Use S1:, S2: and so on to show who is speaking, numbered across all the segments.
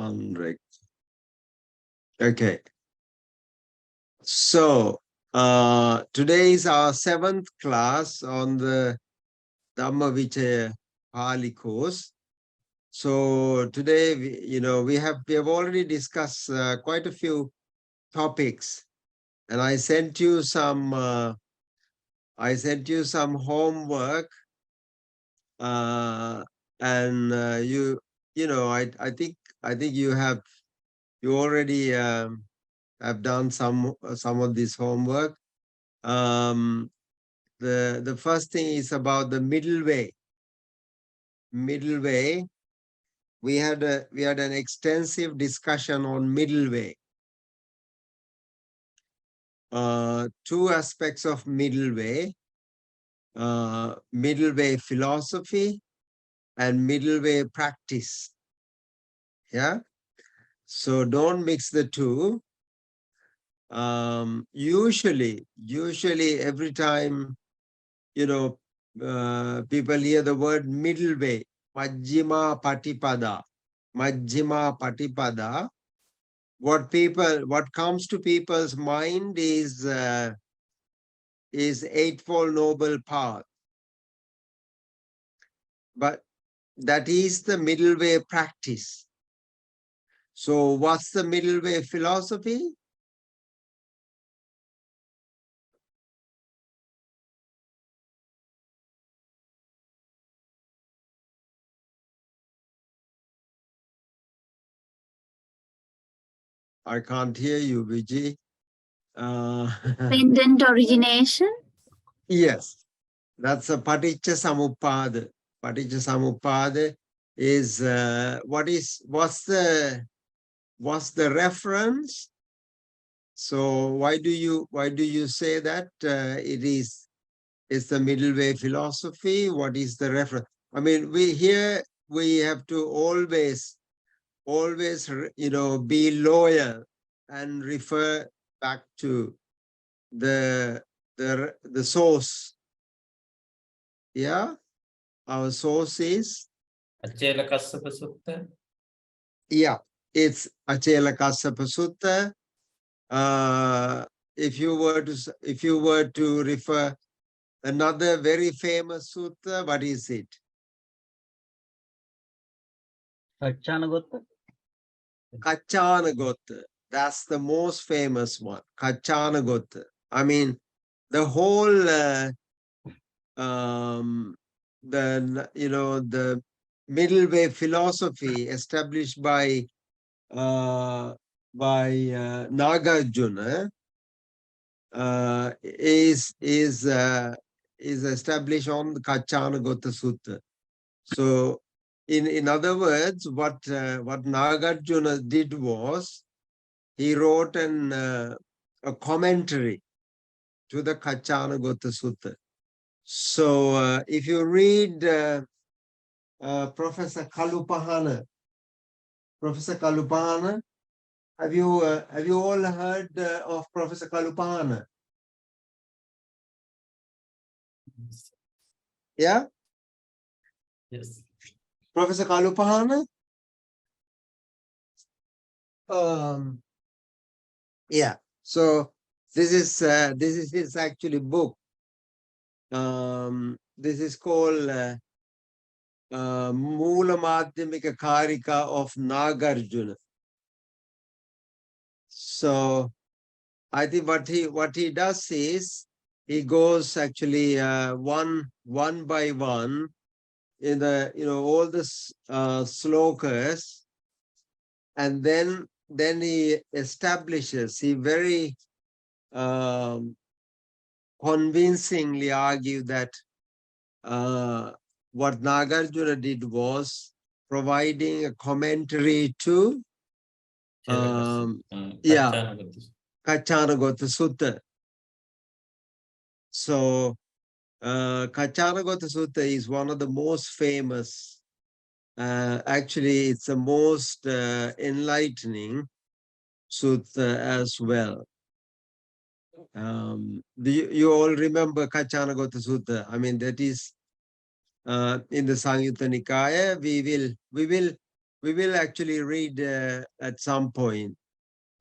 S1: Unrect. Okay. So, today is our 7th class on the Dhammavicaya Pali course. So today, we have already discussed quite a few topics, and I sent you some homework, and I think you already have done some of this homework. The first thing is about the middle way. Middle way. We had an extensive discussion on middle way. Two aspects of middle way philosophy and middle way practice. Yeah. So don't mix the two. Usually every time, people hear the word middle way, Majjhima Patipada, what comes to people's mind is Eightfold Noble Path. But that is the middle way practice. So what's the middle way philosophy? I can't hear you, Vijay.
S2: Dependent origination?
S1: Yes, that's a Paticca Samuppada. Paticca Samuppada is what's the reference? So why do you say that it's the middle way philosophy? What is the reference? I mean, we have to always be loyal and refer back to the source. Yeah, our source is
S3: Achela Kassapa Sutta.
S1: Yeah, it's Achela Kassapa Sutta. If you were to refer another very famous sutta, what is it?
S4: Kacchanagotta.
S1: Kacchanagotta. That's the most famous one. Kacchanagotta. I mean, the whole the middle way philosophy established by Nagarjuna is established on the Kacchanagotta Sutta. So, in other words, what Nagarjuna did was he wrote a commentary to the Kacchanagotta Sutta. So, if you read Professor Kalupahana, have you all heard of Professor Kalupahana? Yeah?
S3: Yes.
S1: Professor Kalupahana? Yeah. So this is his actually book. This is called Moola Madhyamika Karika of Nagarjuna. So I think what he does is he goes actually one by one in the all the slokas, and then he establishes, he very convincingly argued that what Nagarjuna did was providing a commentary to Kacchanagotta Sutta. So Kacchanagotta Sutta is one of the most famous, actually it's the most enlightening sutta as well. Do you all remember Kacchanagotta Sutta? I mean, that is in the Samyutta Nikaya. We will we will actually read at some point.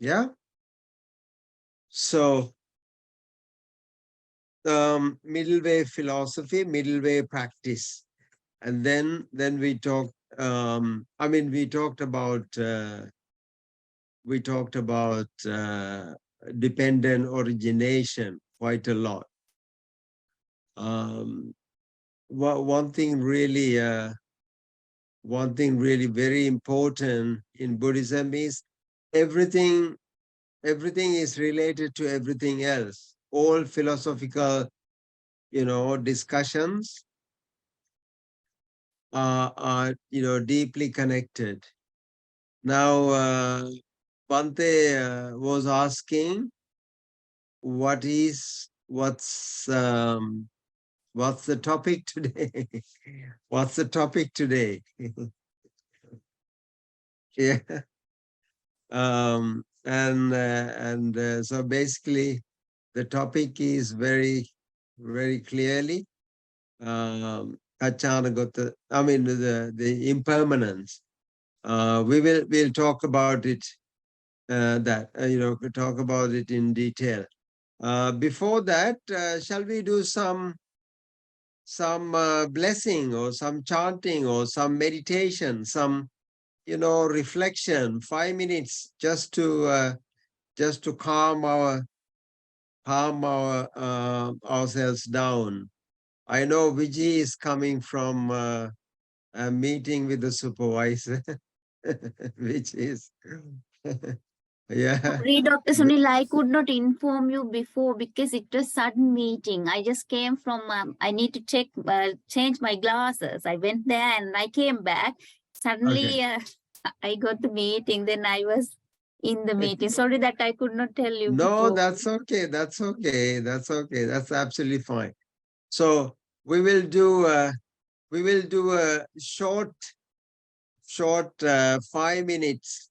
S1: Yeah. So, middle way philosophy, middle way practice. And then we talked, we talked about dependent origination quite a lot. One thing really very important in Buddhism is everything is related to everything else. All philosophical, discussions are deeply connected. Now, Bhante was asking, what's the topic today? What's the topic today? Yeah. So basically, the topic is very, very clearly Kachanagata, the impermanence. We'll talk about it. We'll talk about it in detail. Before that, shall we do some blessing or some chanting or some meditation, some reflection, 5 minutes just to calm ourselves down. I know Vijay is coming from a meeting with the supervisor, which is yeah.
S2: Sorry, Dr. Sunil, I could not inform you before because it was sudden meeting. I just came from, I need to change my glasses. I went there and I came back. Suddenly, I got the meeting. Then I was in the meeting. Sorry that I could not tell you
S1: No,
S2: before.
S1: that's okay. That's okay. That's okay. That's absolutely fine. So we will do a short 5 minutes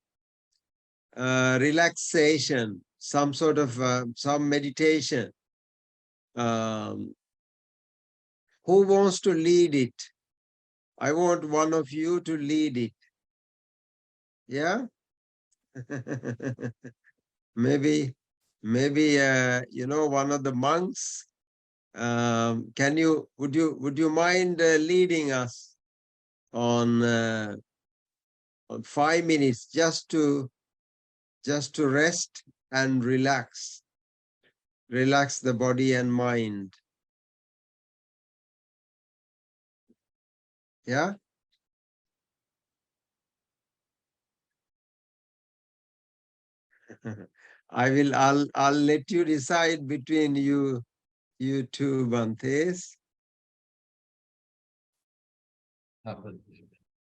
S1: relaxation, some sort of some meditation. Who wants to lead it? I want one of you to lead it. Yeah. maybe one of the monks. Would you mind leading us on 5 minutes just to rest and relax the body and mind? Yeah. I'll let you decide between you two Bhantes.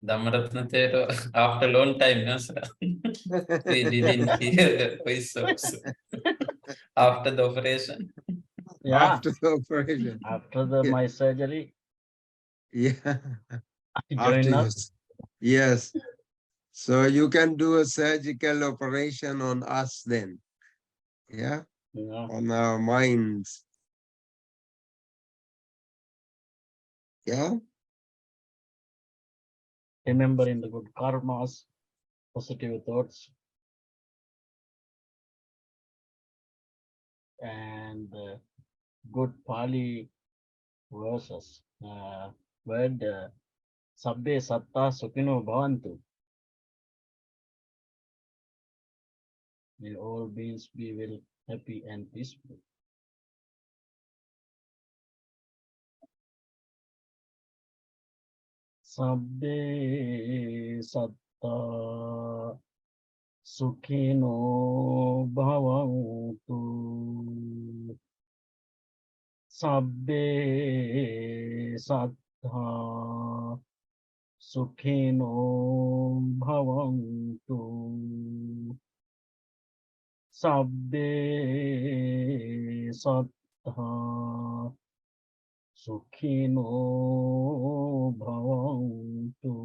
S3: Dhammarathana after a long time, no, sir? We didn't hear the voice also. After the operation.
S4: Yeah,
S1: After the operation.
S4: after
S1: Yeah.
S4: my surgery,
S1: Yeah.
S4: I
S1: After
S4: joined up.
S1: yes. So you can do a surgical operation on us then. Yeah.
S4: Yeah.
S1: On our minds. Yeah.
S4: Remembering the good karmas, positive thoughts, and good Pali verses. Word Sabbe Satta Sukhino Bhavantu. May all beings be well, happy, and peaceful. Sabbe Satta Sukhino Bhavantu. Sabbe Satta Sukhino Bhavantu. Sabbe Satta Sukhino Bhavantu.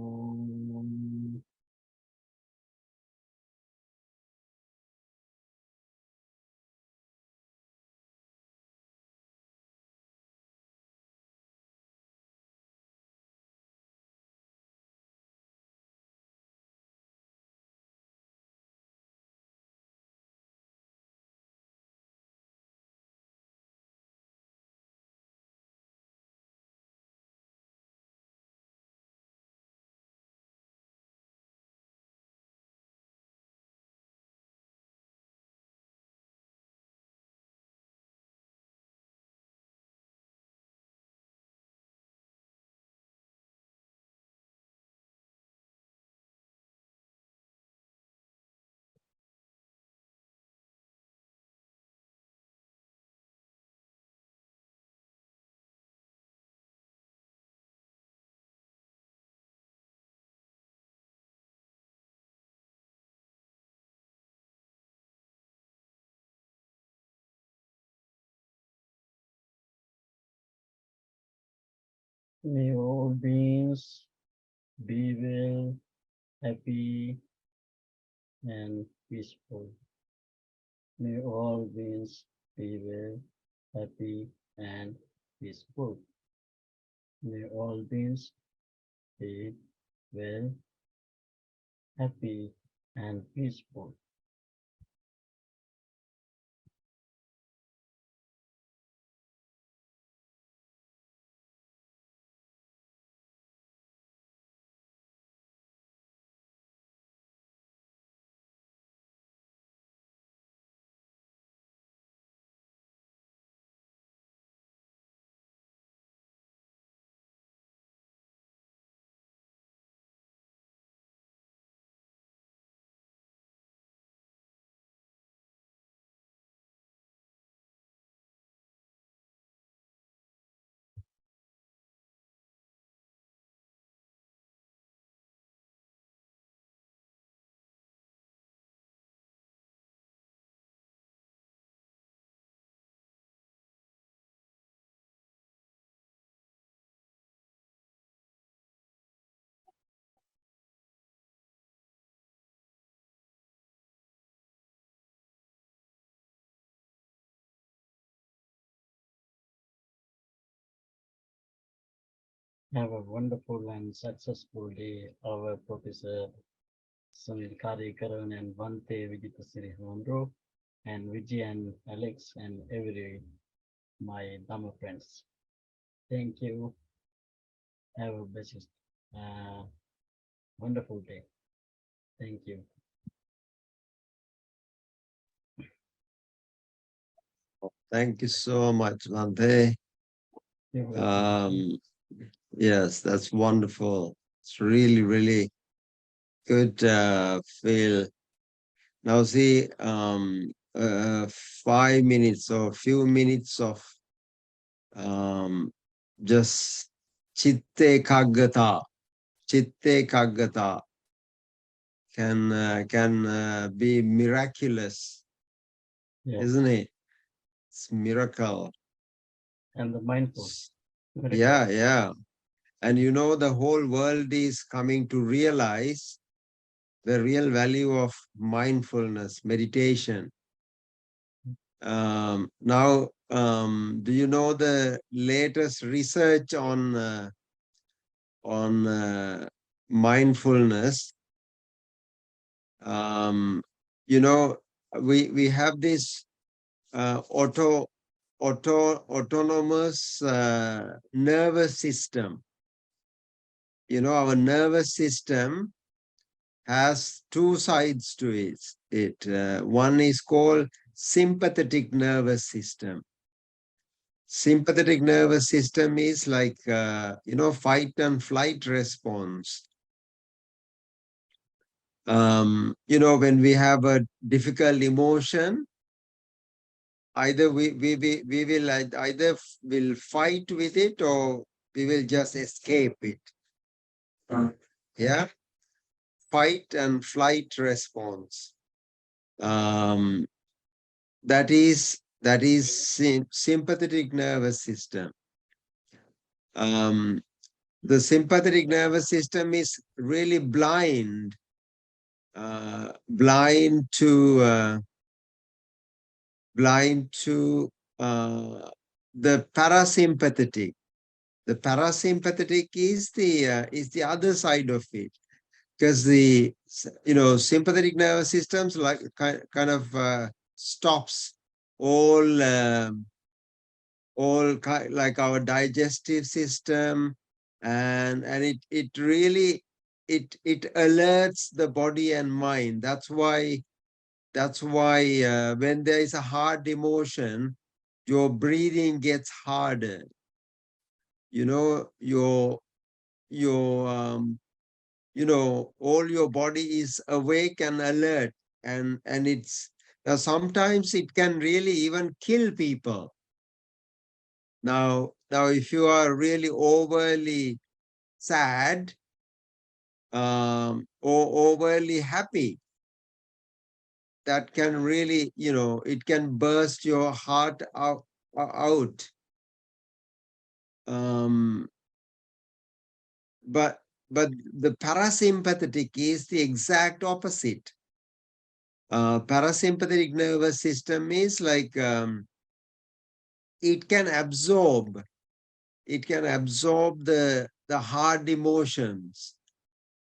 S4: May all beings be well, happy, and peaceful. May all beings be well, happy, and peaceful. May all beings be well, happy, and peaceful. Have a wonderful and successful day, our Professor Sunil Kariyakarawana and Bhanthe Alupotha and Vijay and Alex and every my Dhamma friends. Thank you. Have a blessed, wonderful day. Thank you.
S1: Thank you so much, Bhante.
S4: You're welcome.
S1: Yes, that's wonderful. It's really, really good feel. Now see, 5 minutes or few minutes of just chitte kaggata. Chitte kaggata can be miraculous,
S4: Yeah.
S1: isn't it? It's miracle.
S4: And the mindful.
S1: Yeah, yeah. And you know, the whole world is coming to realize the real value of mindfulness, meditation. Now, do you know the latest research on mindfulness? You know, we have this autonomous nervous system. You know, our nervous system has two sides to it. One is called sympathetic nervous system. Sympathetic nervous system is like, fight and flight response. When we have a difficult emotion, either we will either will fight with it or we will just escape it. Yeah. Fight and flight response. That is sympathetic nervous system. The sympathetic nervous system is really blind to the parasympathetic. The parasympathetic is the other side of it, because the sympathetic nervous systems like kind of stops all like our digestive system, and it really it alerts the body and mind. That's why when there is a hard emotion, your breathing gets harder. Your all your body is awake and alert, and it's now sometimes it can really even kill people. Now if you are really overly sad or overly happy, that can really, it can burst your heart out. but the parasympathetic is the exact opposite. Parasympathetic nervous system is like it can absorb the hard emotions,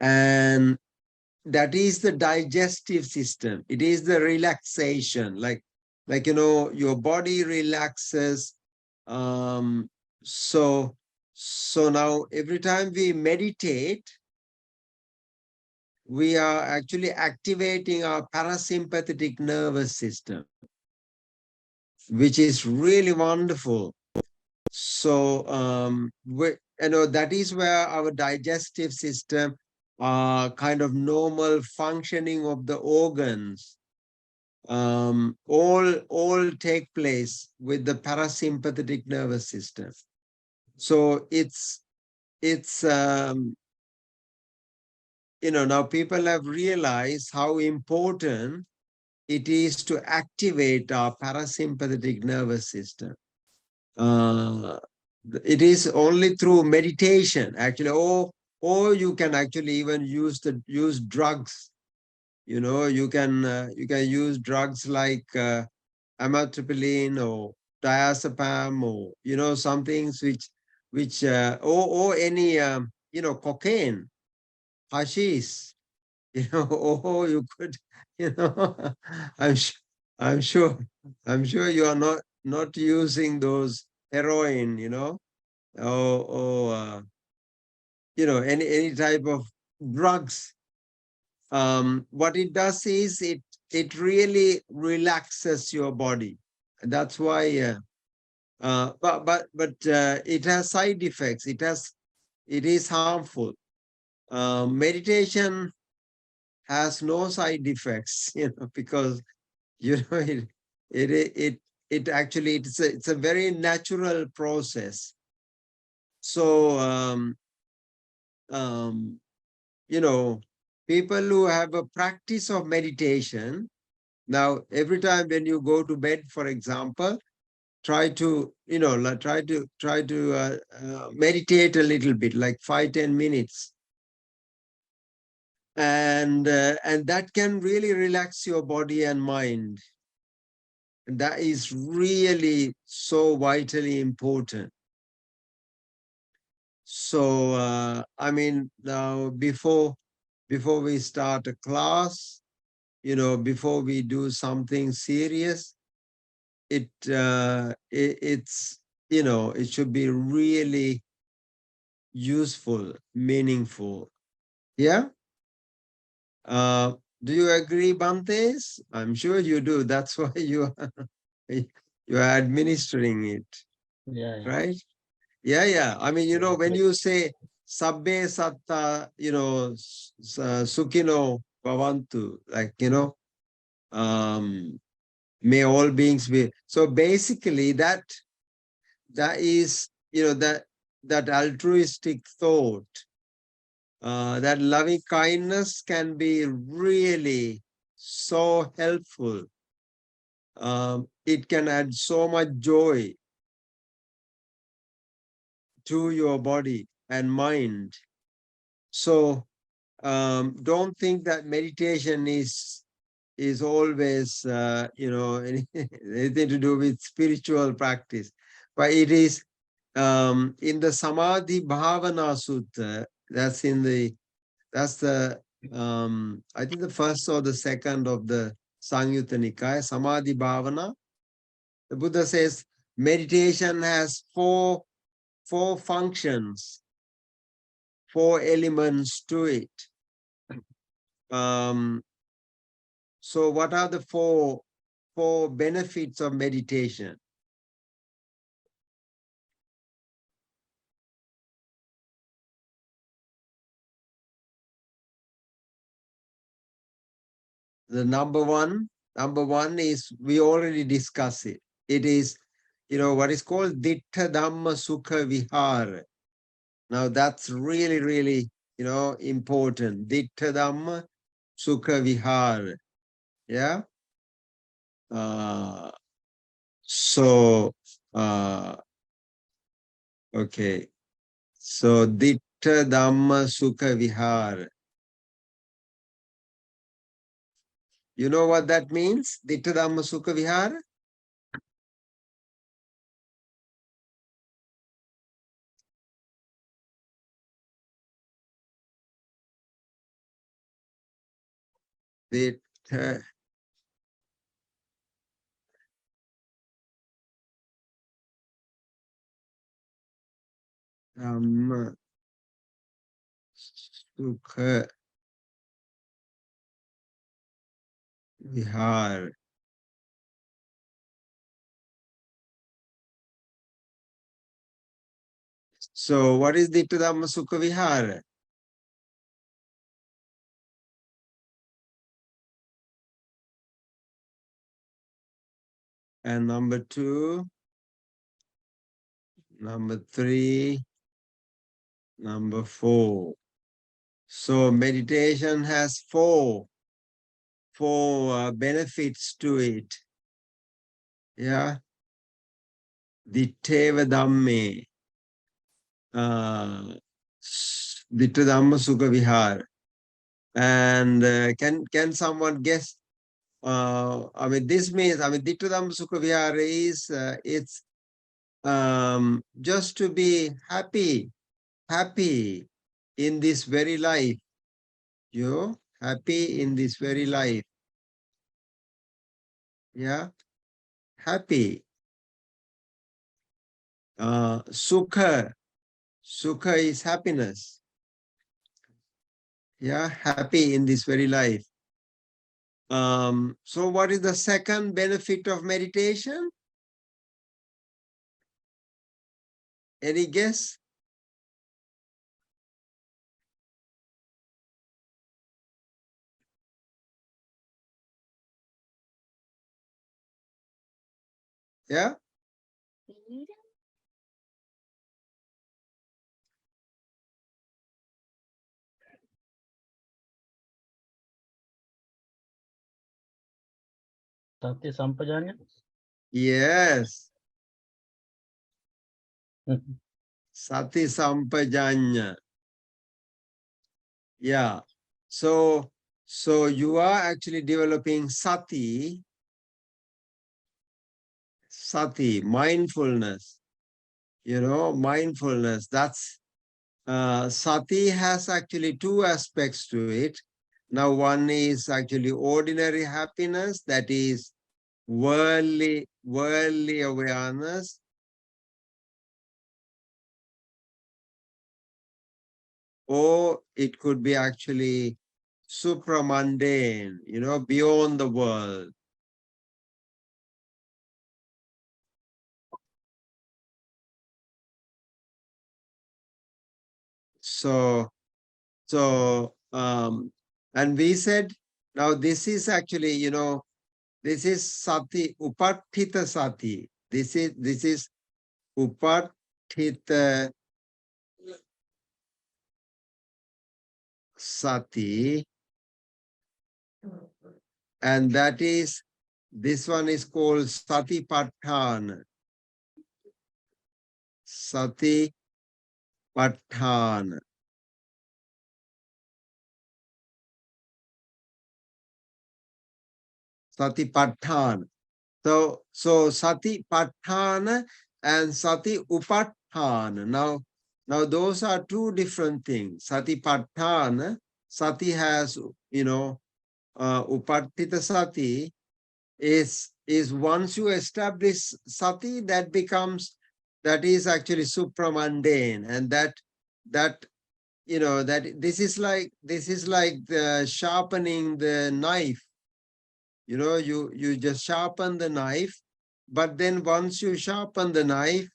S1: and that is the digestive system. It is the relaxation, like your body relaxes. So now every time we meditate, we are actually activating our parasympathetic nervous system, which is really wonderful. So that is where our digestive system, kind of normal functioning of the organs, all take place with the parasympathetic nervous system. So it's now people have realized how important it is to activate our parasympathetic nervous system. It is only through meditation, actually, or you can actually even use drugs. You can use drugs like amitriptyline or diazepam, or some things which or any cocaine, hashish, or you could, I'm I'm sure you are not using those heroin, or any type of drugs. What it does is it really relaxes your body. That's why, but it has side effects. It is harmful. Meditation has no side effects, because it actually it's a very natural process. So people who have a practice of meditation, now every time when you go to bed, for example, try to meditate a little bit, like 5-10 minutes, and that can really relax your body and mind. That is really so vitally important. So I mean, now before we start a class, before we do something serious, it's it should be really useful, meaningful. Yeah. Do you agree, Bhante? I'm sure you do. That's why you are administering it.
S4: Yeah.
S1: Right? Yeah. I mean, when you say sabbe satta, sukhino bhavantu, like, may all beings be. So basically that is, that altruistic thought, that loving kindness can be really so helpful. It can add so much joy to your body and mind. So don't think that meditation is always anything to do with spiritual practice, but it is in the Samadhi Bhavana Sutta. That's the I think the first or the second of the Sangyutta Nikaya, Samadhi Bhavana. The Buddha says meditation has four functions, 4 elements to it. So what are the four benefits of meditation? The number one is, we already discussed it. It is, what is called Dittha Dhamma Sukha Vihara. Now that's really, really, important. Dittha Dhamma Sukha Vihara. Yeah. So, okay. So Ditta Dhamma Sukha Vihara. You know what that means? Ditta Dhamma Sukha Vihara? Ditta Dhamma Sukha Vihara. So what is Ditta Dhamma Sukha Vihara? And number 2, number 3, number 4. So meditation has four benefits to it. Yeah. Ditteva Dhamme. Ditta Dhamma Sukha Vihara. And can someone guess? I mean, this means, Ditta Dhamma Sukha Vihara is, it's just to be happy in this very life. You happy in this very life. Yeah, happy. Sukha is happiness. Yeah, happy in this very life. So what is the second benefit of meditation? Any guess? Yeah.
S4: Sati Sampajanya?
S1: Yes. Sati Sampajanya. Yeah. So you are actually developing sati, mindfulness. You know, mindfulness. That's sati has actually two aspects to it. Now, one is actually ordinary happiness, that is worldly awareness. Or it could be actually supramundane, you know, beyond the world. And we said, now this is actually, you know, this is sati, upattita sati. This is upattita sati. And that is, this one is called satipatthana. Satipatthana. Satipatthana. So satipatthana and sati upatthana. Now those are two different things. Satipatthana, sati has, you know, upattita sati is once you establish sati, that is actually supramundane, and that you know, that this is like the sharpening the knife. You know, you just sharpen the knife, but then once you sharpen the knife,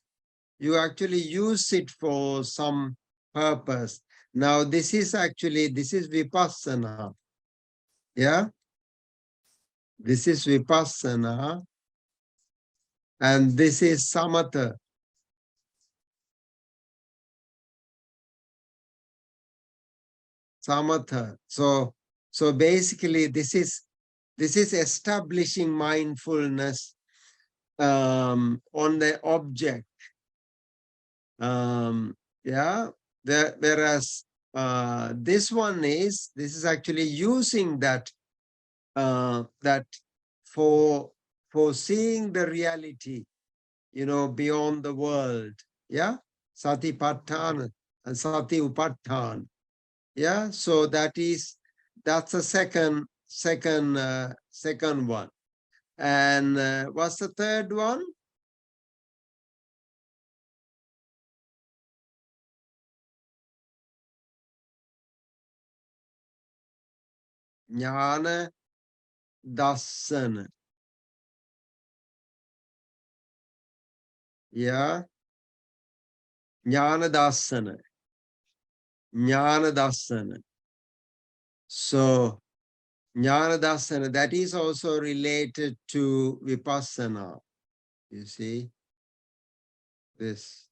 S1: you actually use it for some purpose. Now this is vipassana. Yeah, this is vipassana, and this is samatha. So basically this is establishing mindfulness on the object. Yeah, Whereas this is actually using that for seeing the reality, beyond the world. Yeah, Satipatthana and Sati Upatthana. Yeah, so that's a second one. And what's the third one? Jnana Dassana. Yeah, Jnana Dassana. Jnana Dassana. So Jnana Dassana, that is also related to Vipassana. You see, this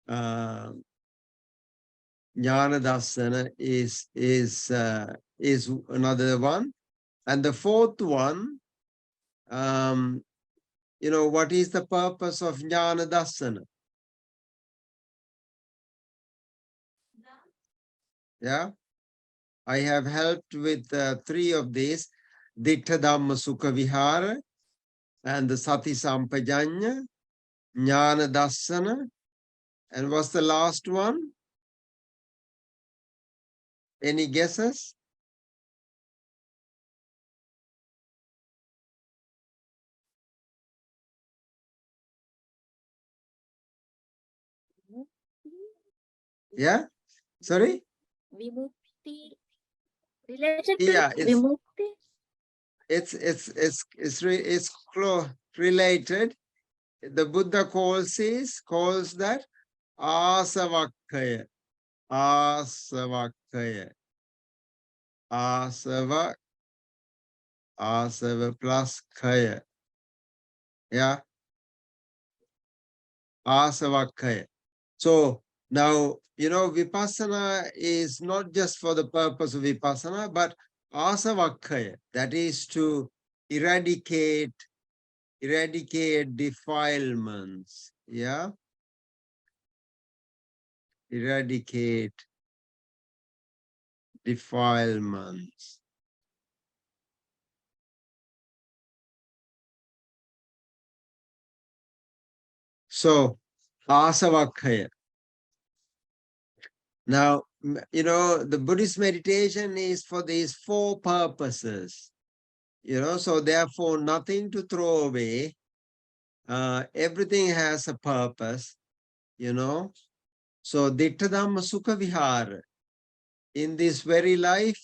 S1: Jnana Dassana is another one. And the fourth one, what is the purpose of Jnana Dassana? Yeah, I have helped with 3 of these: Dittha Dhamma Sukha Vihara, and the Sati Sampajanya, Jnana Dassana, and what's the last one? Any guesses? Yeah, sorry?
S2: Vimukti. Related to
S1: Yeah,
S2: Vimukti?
S1: it's related. The Buddha calls that asavakkaya. Asavakkaya. Asava plus kaya. Yeah, asavakkaya. So now, Vipassana is not just for the purpose of Vipassana, but asavakkaya, that is to eradicate defilements. Yeah, eradicate defilements. So asavakkaya. Now, the Buddhist meditation is for these 4 purposes. So therefore nothing to throw away. Everything has a purpose. So Dittha Dhamma Sukha Vihara, in this very life,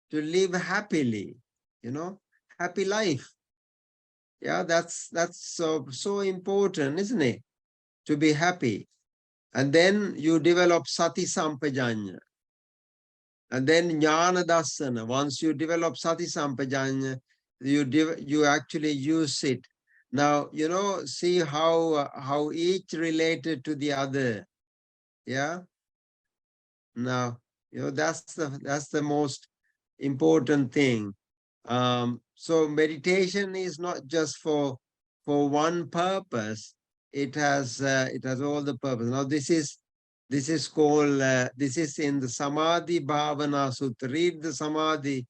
S1: to live happily, happy life. Yeah, that's so important, isn't it? To be happy. And then you develop Sati Sampajanya. And then Jnana Dassana. Once you develop Sati Sampajanya, you actually use it. Now, see how each related to the other. Yeah. Now, that's the most important thing. So meditation is not just for one purpose. It has all the purpose. Now this is called this is in the Samadhi Bhavana Sutta. Read the Samadhi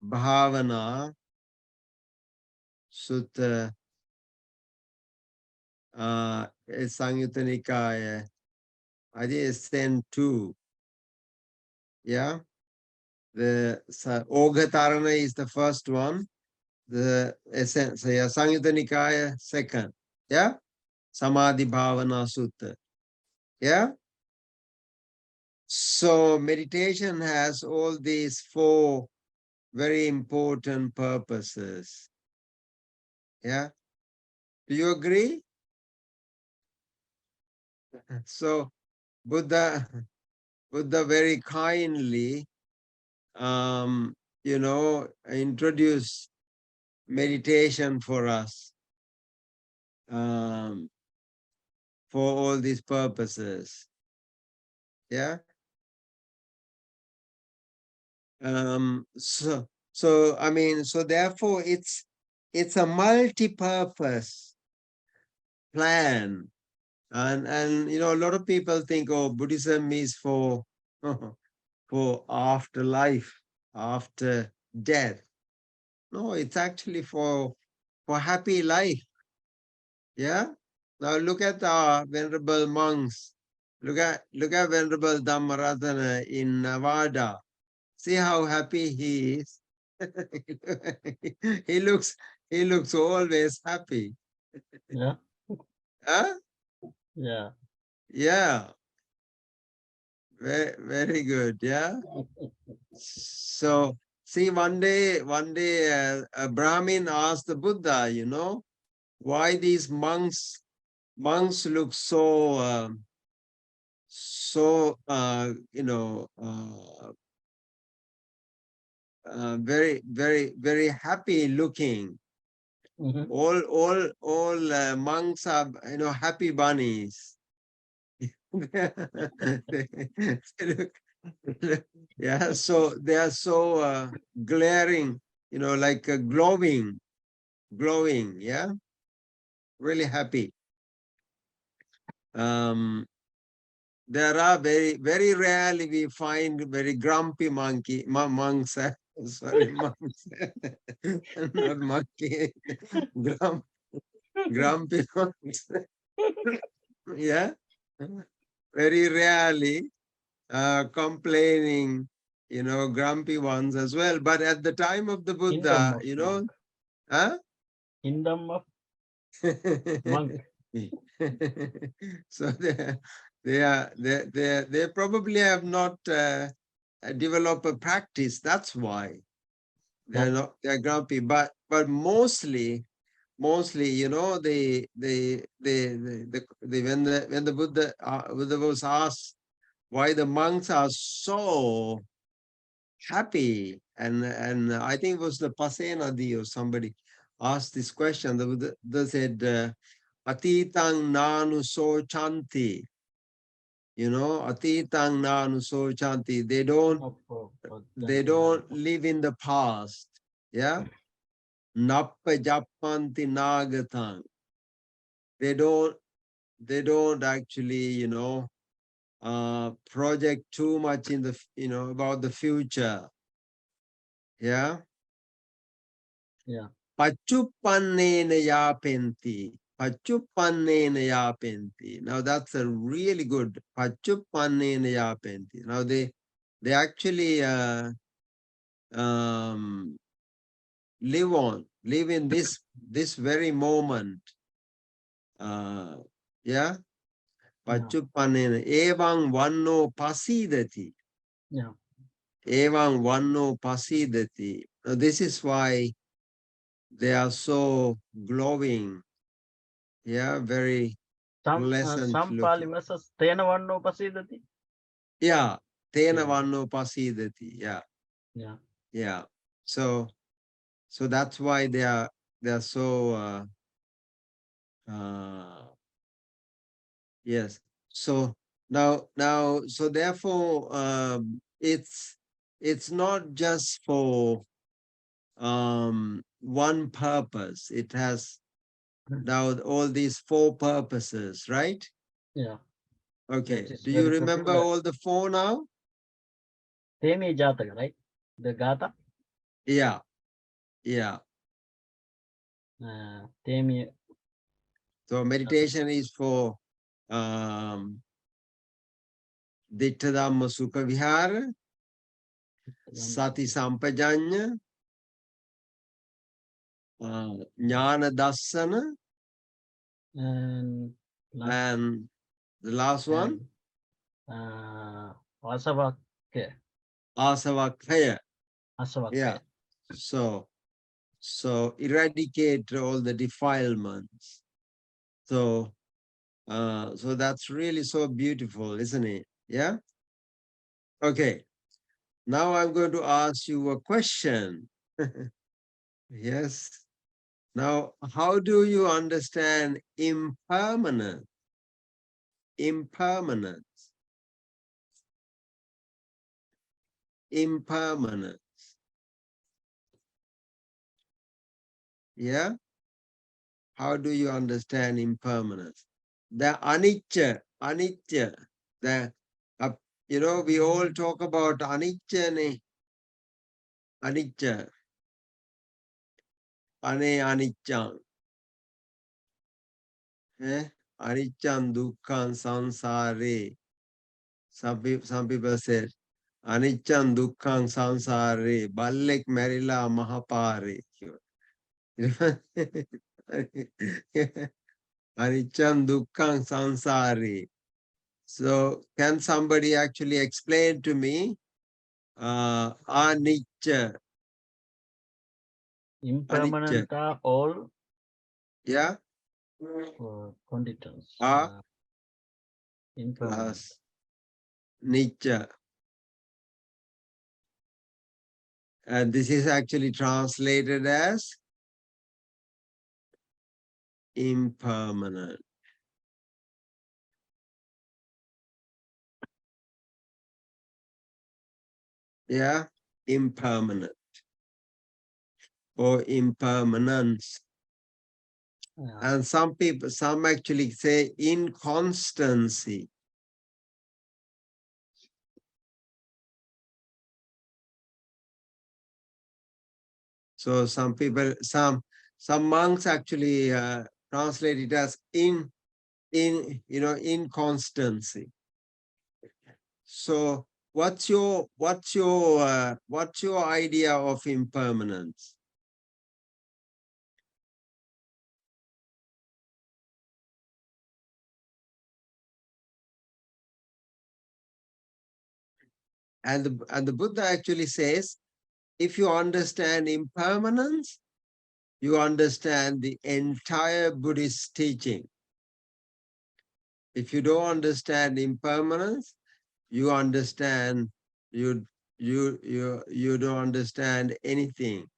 S1: Bhavana Sutta. Sangyutta Nikaya. I think it's 10-2. Yeah. The Oghatarana is the first one. The essence, Sangyutta Nikaya, second. Yeah. Samadhi Bhavana Sutta. Yeah. So meditation has all these 4 very important purposes. Yeah. Do you agree? So Buddha very kindly, introduced meditation for us, for all these purposes. Yeah. So therefore it's a multi-purpose plan. And you know, a lot of people think, oh, Buddhism is for for afterlife, after death. No, it's actually for happy life. Yeah. Now look at our venerable monks. Look at Venerable Dhammarathana in Nevada. See how happy he is. he looks always happy.
S4: Yeah.
S1: Huh?
S4: Yeah.
S1: Yeah. Very, very good. Yeah. So see, one day, a Brahmin asked the Buddha, you know, why these monks look so you know, very, very, very happy looking.
S4: Mhm.
S1: All monks are, you know, happy bunnies. They yeah, so they are so glaring, you know, like glowing, yeah, really happy. There are very, very rarely we find very grumpy monks. Sorry, monks, not monkey, grumpy monks. Yeah, very rarely complaining, you know, grumpy ones as well. But at the time of the
S4: Kingdom
S1: Buddha,
S4: of
S1: you know,
S4: monk.
S1: huh?
S4: Kingdom of monk.
S1: So they probably have not developed a practice. That's why they're grumpy. But mostly, you know, when the Buddha was asked why the monks are so happy, and I think it was the Pasenadi or somebody asked this question. The Buddha said, Atitang nanu so chanti. You know, Atitang nanu so chanti. They don't live in the past. Yeah. Nappa jappanti nagatang. They don't actually, you know, project too much in the, you know, about the future. Yeah.
S4: Yeah.
S1: Pachupannena yapenti. Pachupannena yapenti. Now that's a really good Pachupannena yapenti. Now they actually live in this very moment. Yeah. Pachupannena. Evang vanno pasidati.
S4: Yeah.
S1: Evang vanno pasidati. Now this is why they are so glowing. Yeah, very pleasant
S4: Some Pali
S1: looking.
S4: verses Tena Vanno Pasidati.
S1: Yeah, Tena
S4: Yeah.
S1: Vanno Pasidati. Yeah,
S4: Yeah.
S1: yeah. So that's why they are so yes. So now so therefore it's not just for one purpose. It has now all these 4 purposes, right?
S4: Yeah.
S1: Okay.
S4: That is
S1: Do you
S4: very
S1: remember
S4: popular.
S1: all the 4 now?
S4: Temi Jataka, right? The Gata.
S1: Yeah. Yeah.
S4: Temi.
S1: So meditation is for Ditta Dhamma Sukha Vihara, Sati Sampajanya, Jnana Dassana,
S4: And
S1: and the last one,
S4: Asavakya.
S1: Asavakkhaya.
S4: Asavakya.
S1: Yeah. So eradicate all the defilements. So that's really so beautiful, isn't it? Yeah. Okay. Now I'm going to ask you a question. Yes. Now, how do you understand impermanence? Impermanence. Impermanence. Yeah? How do you understand impermanence? the anicca, anitya, the, you know, we all talk about anicca, anicca, ane anicca, aniccan dukkhan sansare. Some people said, aniccan dukkhan sansare, ballek marila mahapare. Aniccan dukkhan sansare. So can somebody actually explain to me anicca?
S4: Impermanent are all
S1: Yeah.
S4: conditions. Impermanent.
S1: Plus nicca. And this is actually translated as impermanent. Yeah, impermanent or impermanence. And some people, some actually say inconstancy. So some people, some monks actually translate it as inconstancy. So what's your idea of impermanence? And the Buddha actually says, if you understand impermanence, you understand the entire Buddhist teaching. If you don't understand impermanence, you understand you don't understand anything.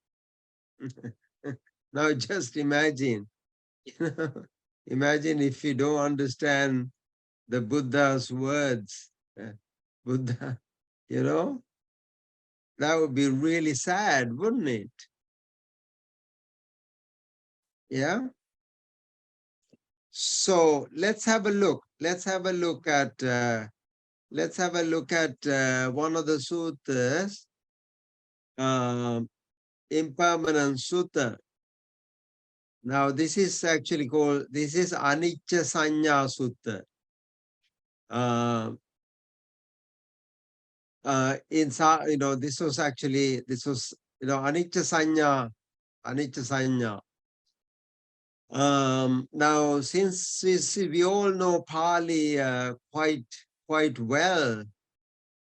S1: Now just imagine, imagine if you don't understand the Buddha's words, Buddha, that would be really sad, wouldn't it? Yeah. So let's have a look. Let's have a look at one of the sutras, impermanent sutta. Now this is actually called, this is Anicca Sanya Sutta. This was Anicca Sanya. Now, since we all know Pali quite well,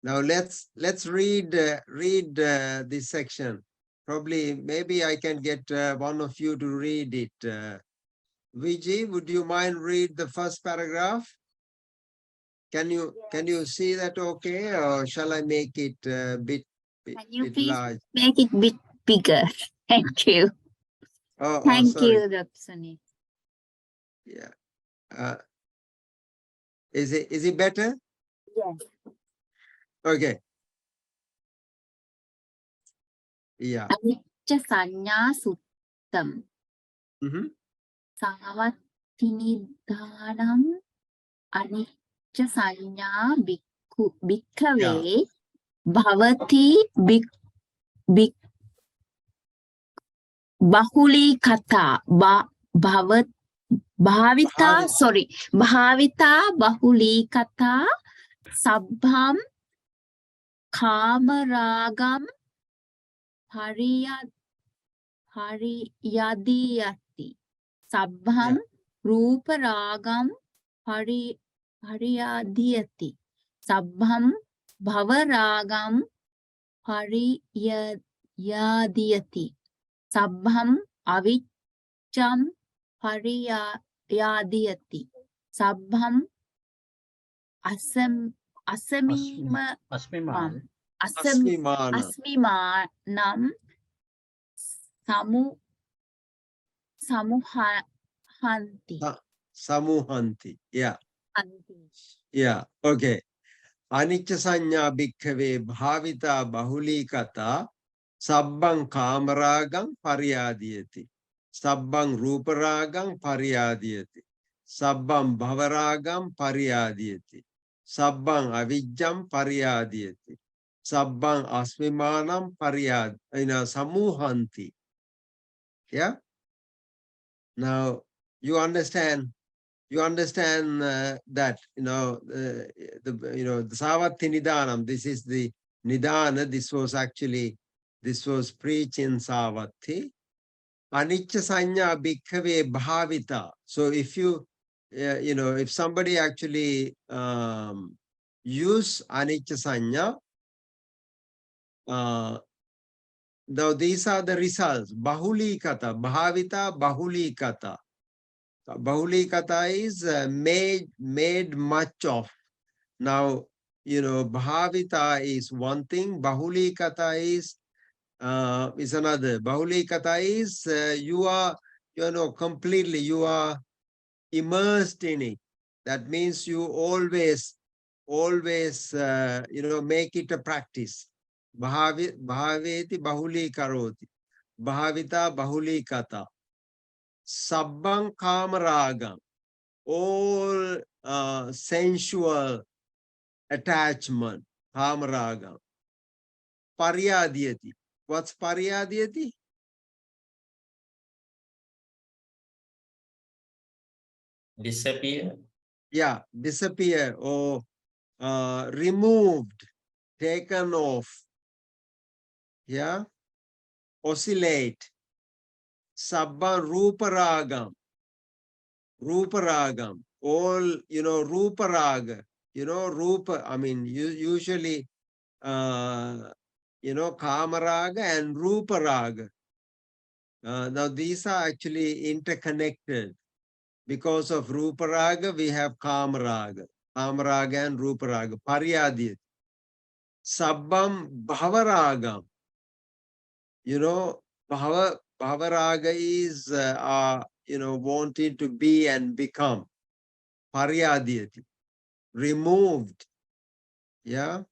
S1: now let's read this section. Probably, maybe I can get one of you to read it. Vijay, would you mind read the first paragraph? Can you see that okay, or shall I make it a bit large?
S2: Make it a bit bigger? Thank you. Thank you, Dr. Sunil.
S1: Yeah. Is it better?
S2: Yes.
S1: Okay. Yeah.
S2: Anicca Sanya Suttam. Savatinidanam Anicca Sanya Bhikkhave Bhavati Bahuli Kata Bhavita Bahuli Kata Sabbham Kamaragam Hariyadiyati Sabbham Ruparagam Hariyadiyati Sabbham Bhavaragam Hariyadiyati Sabbham Avicham Hariyadiyati Sabbham Asmimanam
S1: Samuhanti. Yeah. Yeah. Okay. Anicca Sanya Bhikkhave Bhavita Bahuli Kata Sabbang Kamaragam Pariyadiyati Sabbang Ruparagam Pariyadiyati Sabbam bhavaragam pariyadiyati. Sabbam avijjam pariyadiyati. Sabbam asmimanam samuhanti. Yeah. Now you understand that the Savatti Nidanam. This is the Nidana. This was preached in Savatti. Anicca Sanya Bhikkhave Bhavita. So if if somebody actually use Anicca Sanya, now these are the results. Bahuli Kata, Bhavita Bahuli Kata. Bahuli Kata is made much of. Now, Bhavita is one thing, Bahuli Kata is another. Bahuli Kata is you are immersed in it. That means you always make it a practice. Bhaveti bahuli karoti. Bhavita bahuli kata. Sabbang kamaragam. All sensual attachment. Kamaragam. Paryadhyati. What's paryadhyati?
S3: Disappear.
S1: Yeah, disappear or removed, taken off. Yeah, oscillate. Sabba ruparagam. Ruparagam. All, ruparaga. Rupa, I mean, usually, kamaraga and ruparaga. Now, these are actually interconnected. Because of ruparaga, we have kamaraga. Kamaraga and ruparaga. Paryadhyati. Sabbam bhavaragam. Bhavaraga is, wanting to be and become. Paryadhyati. Removed. Yeah.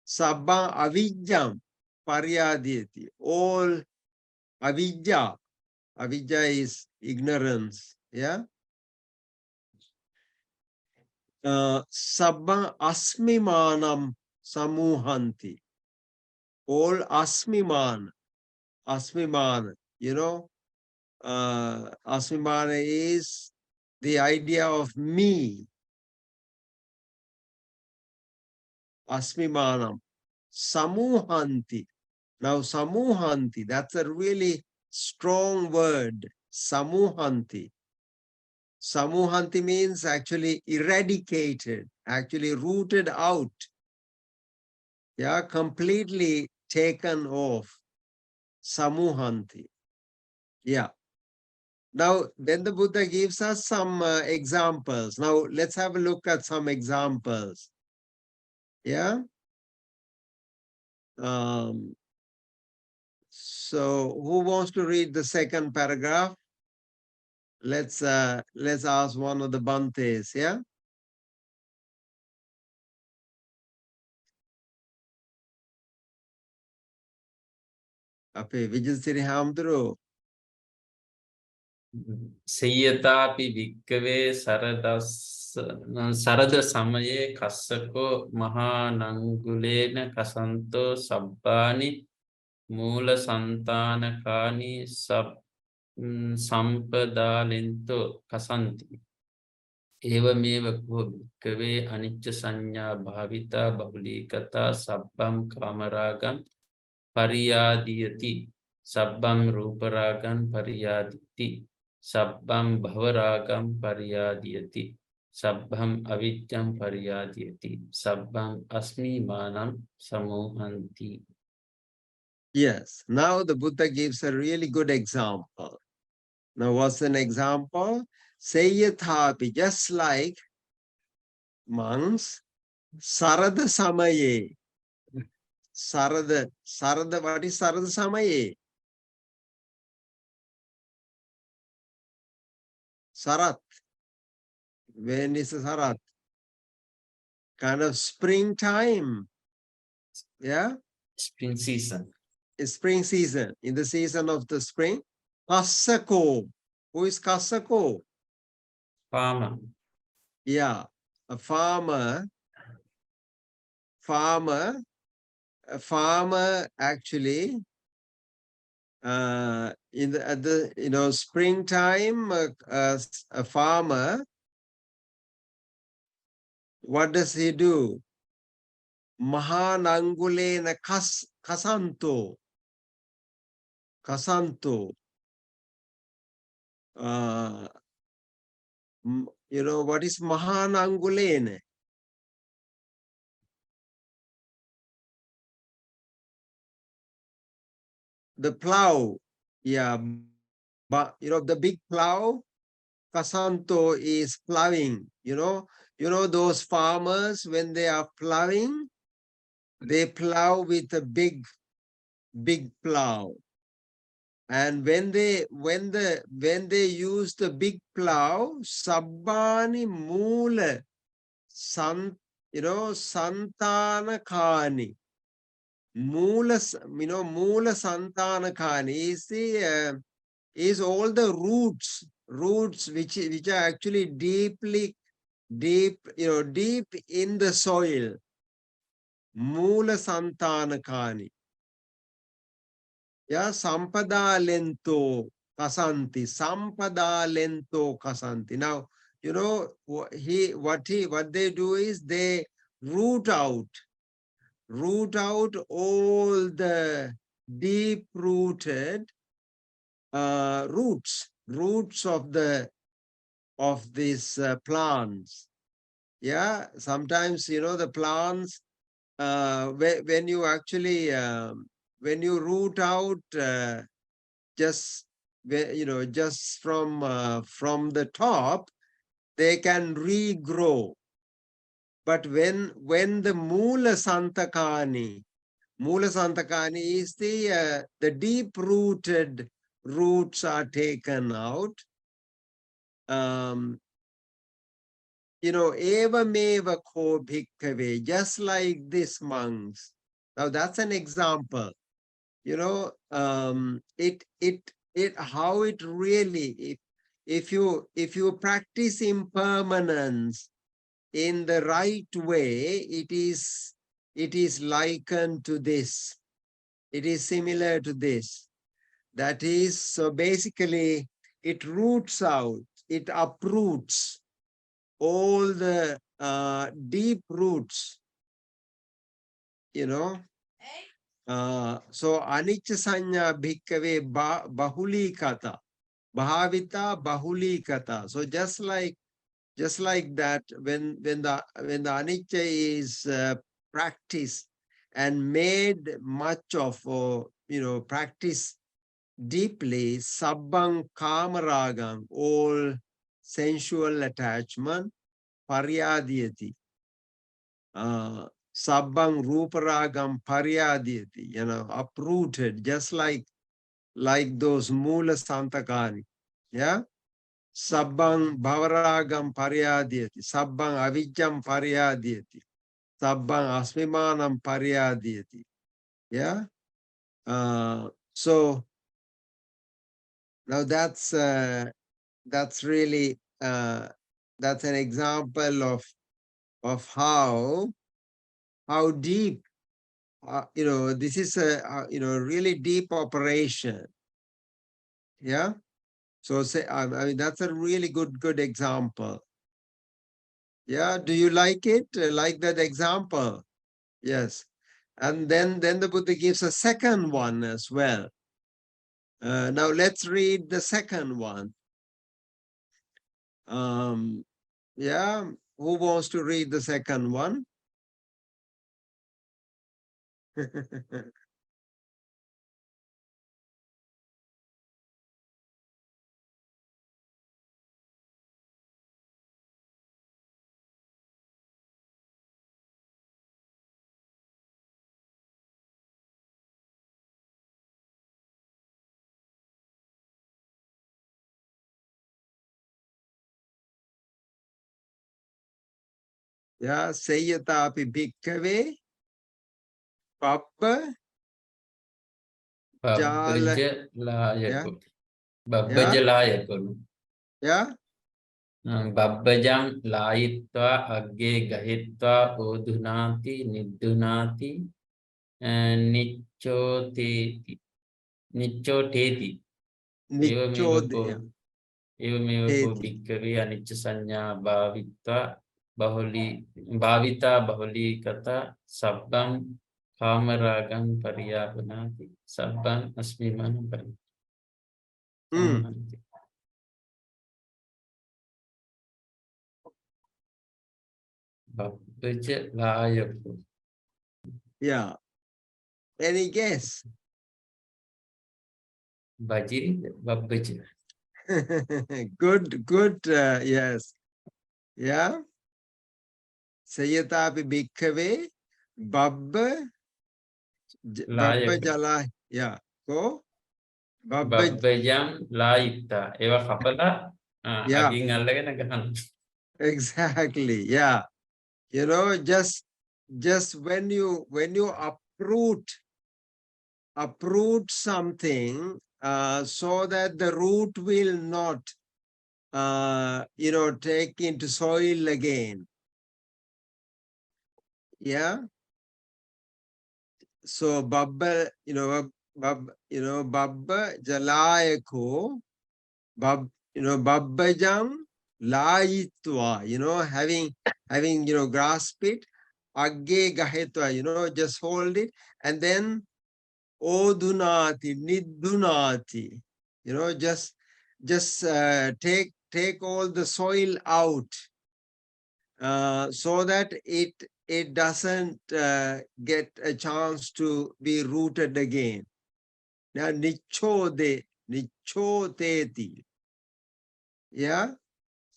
S1: Sabbam avijjam. Paryadhyati. All avijja. Avijja is ignorance. Yeah. Sabbam asmimanam samuhanti. All asmiman. Asmiman, asmimana is the idea of me. Asmimanam. Samuhanti. Now, samuhanti, that's a really strong word. Samuhanti. Samuhanti means actually eradicated, actually rooted out. Yeah, completely taken off. Samuhanti. Yeah. Now, then the Buddha gives us some examples. Now, let's have a look at some examples. Yeah. So, who wants to read the second paragraph? Let's ask one of the Bhantes. Yeah. Ape Vijayasiri Hamdru.
S3: Sayyatapi Bhikkave Sarada Samaye Kassako Mahanangulena Kasanto Sabbani Mula Santanakani Sampadalento Kasanti Evameva Ko Bhikkave Anicca Sanya Bhavita Bahulikata Sabbam Kamaragam Pariyadiyati Sabbam Ruparagan Pariyaditi Sabbam Bhavaragam Pariyadiyati Sabbam Avijjam Pariyadiyati Sabbam Asmi Manam Samuhanti.
S1: Yes. Now the Buddha gives a really good example. Now, what's an example? Sayyathapi, just like monks, Sarada Samaye. Sarada, what is Sarada Samaye? Sarat. When is Sarat? Kind of springtime. Yeah?
S3: Spring season.
S1: It's spring season. In the season of the spring. Kassako. Who is Kassako?
S3: Farmer.
S1: Yeah, a farmer actually in the at the springtime, a farmer, what does he do? Mahanangulena kasanto. What is Mahanangulene? The plow. Yeah, but the big plow, Kasanto is plowing. Those farmers, when they are plowing, they plow with a big plow. And when they use the big plow, Sabbani Mula Santana Kani. Mula Santana Kani is all the roots which are actually deep in the soil. Mula Santana Kani. Yeah, Sampada Lento Kasanti. Sampada Lento Kasanti. Now, what they do is they root out all the deep rooted roots of these plants. Yeah, sometimes the plants, when you actually when you root out just from the top, they can regrow. But when the Mula Santakani is the deep rooted roots are taken out. Eva meva ko bhikkave, just like this, monks. Now that's an example. How it really, if you practice impermanence in the right way, it is likened to this. It is similar to this. That is, so basically, it roots out, it uproots all the deep roots, So anicca sanya bhikkave bahuli kata, bhavita bahuli kata. So just like that, when the anicca is practiced and made much of, or practice deeply, sabbang kamaragam, all sensual attachment, paryadhyati. Sabbang ruparagam paryadhyati, uprooted, just like those mula santakani. Yeah. Sabbang bhavaragam paryadhyati, sabbang avijjam paryadhyati, sabbang asmimanam paryadhyati. Yeah. So now that's really that's an example of how deep this is a really deep operation. Yeah. So say, I mean, that's a really good example. Yeah. Do you like it? Like that example? Yes. And then the Buddha gives a second one as well. Now let's read the second one. Yeah. Who wants to read the second one? Yeah, Sayyatapi Bhikkave Pappa Jala.
S3: Babbajalayakonu.
S1: Yeah.
S3: Babbajam layitva agge gahitva odhunati niddunati nichoteti. Nichoteti.
S1: Nichodaya.
S3: Evameva ko
S1: Teti.
S3: bhikkave anicca sanya bhavitva bhavita bahuli kata sabbam kamaragam pariyapanati sabbam asmimanam pariyapanati. Babbaja layaku.
S1: Yeah. Any guess?
S3: Bajiri babbaja.
S1: Good. Yes. Yeah. Sayatapi bhikkave babba
S3: Layaku.
S1: jala. Yeah. Go. Babba.
S3: Babbajam layita. Eva kapala
S1: Yeah.
S3: aging allagana gahan.
S1: Exactly. Yeah. You know, just when you uproot something, so that the root will not take into soil again. Yeah. So babba, babba jalayako, babbajam layitva, having grasp it, agge gahetva, just hold it, and then odhunati, niddunati, just take all the soil out, so that it doesn't get a chance to be rooted again. Now, nichodeti. Yeah.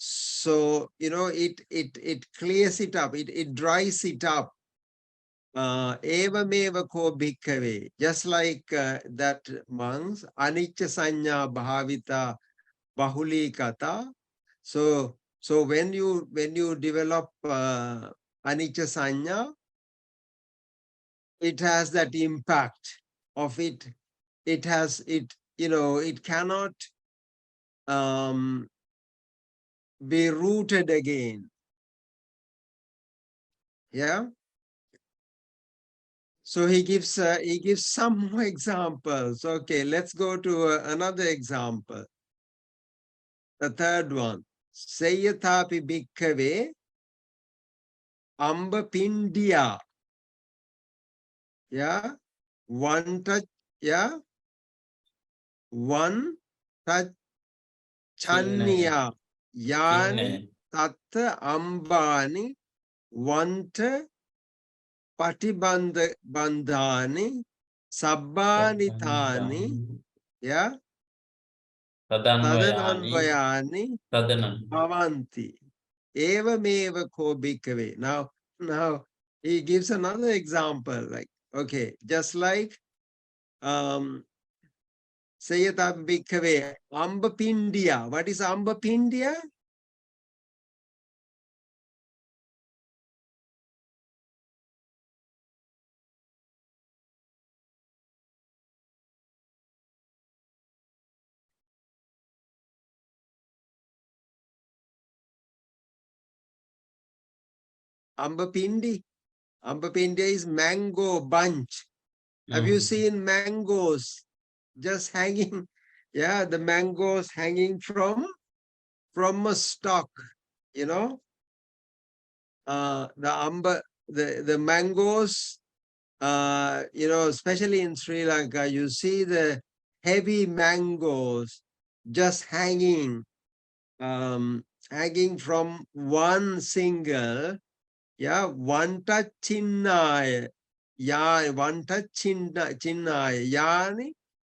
S1: So, it clears it up, it dries it up. Evameva ko bhikkave. Just like that monks, anicca sanya bhavita bahuli kata. So when you develop anicca sanya, it has that impact of it. It cannot be rooted again. Yeah. So he gives some more examples. Okay, let's go to another example. The third one. Sayatapi bhikkave amba pindiya. Yeah. One touch. Yeah. One touch chaniya. Yani tatta ambani vanta patibandhani sabbani thani. Yeah. Tadanvayani bhavanti. Evameva ko bhikkave. Now he gives another example. Like, okay, just like Sayata bhikkave amba pindiya. What is amba pindiya? Amba pindi. Amba pindiya is mango bunch. Have you seen mangoes just hanging? Yeah, the mangoes hanging from a stalk, the mangoes, especially in Sri Lanka, you see the heavy mangoes just hanging from one single, one touch chinnaya, one touch chinnaya, yani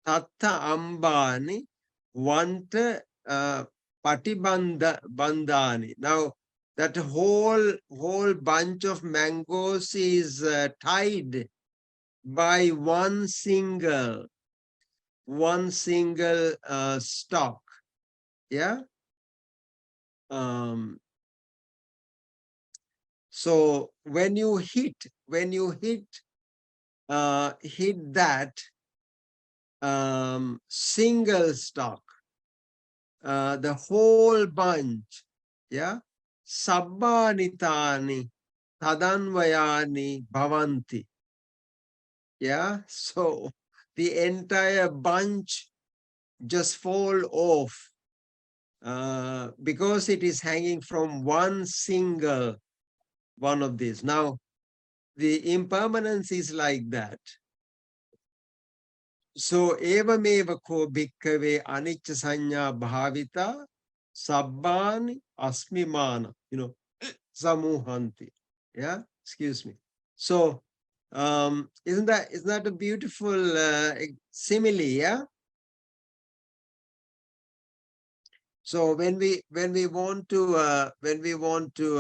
S1: tatta ambani, one bandhani. Now, that whole bunch of mangoes is tied by one single stalk. Yeah. So when you hit that single stalk, the whole bunch Yeah. Sabbanitani tadanvayani bhavanti. Yeah. So the entire bunch just fall off because it is hanging from one single one of these. Now, the impermanence is like that. So, evameva ko bhikkave anicca sanya bhavita sabbani asmimana, samuhanti. Yeah, excuse me. So, isn't that a beautiful simile? Yeah. So when we want to when we want to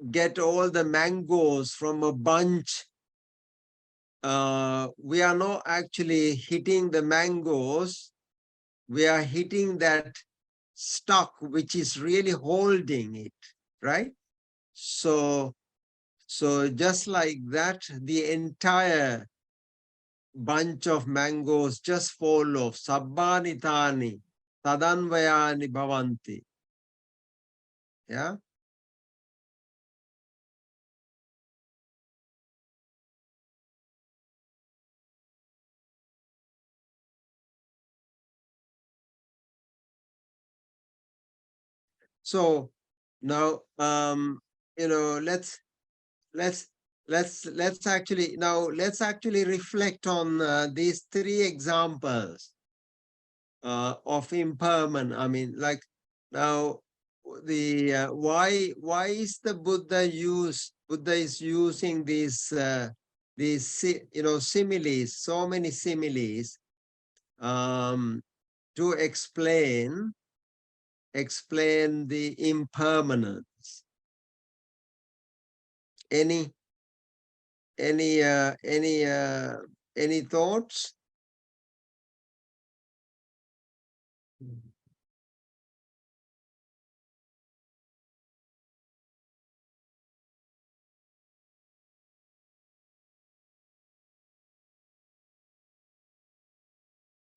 S1: get all the mangoes from a bunch, we are not actually hitting the mangoes. We are hitting that stock which is really holding it, right? So just like that, the entire bunch of mangoes just fall off. Sabbanitani tadanvayani bhavanti. Yeah. So now, let's actually reflect on these three examples of impermanent. I mean, like now, the why is the Buddha is using these similes, so many similes, to explain the impermanence. Any thoughts?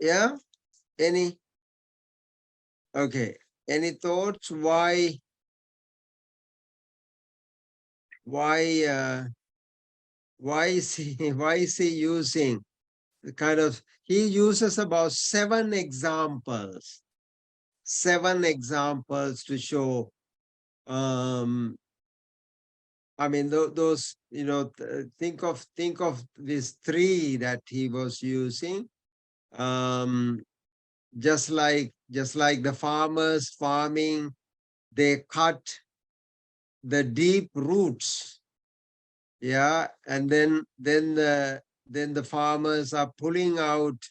S1: Yeah. Any? Okay. Any thoughts? Why is he using the kind of, he uses about 7 examples to show, I mean, those, think of these 3 that he was using. Just like the farmers farming, they cut the deep roots. Yeah. And then the farmers are pulling out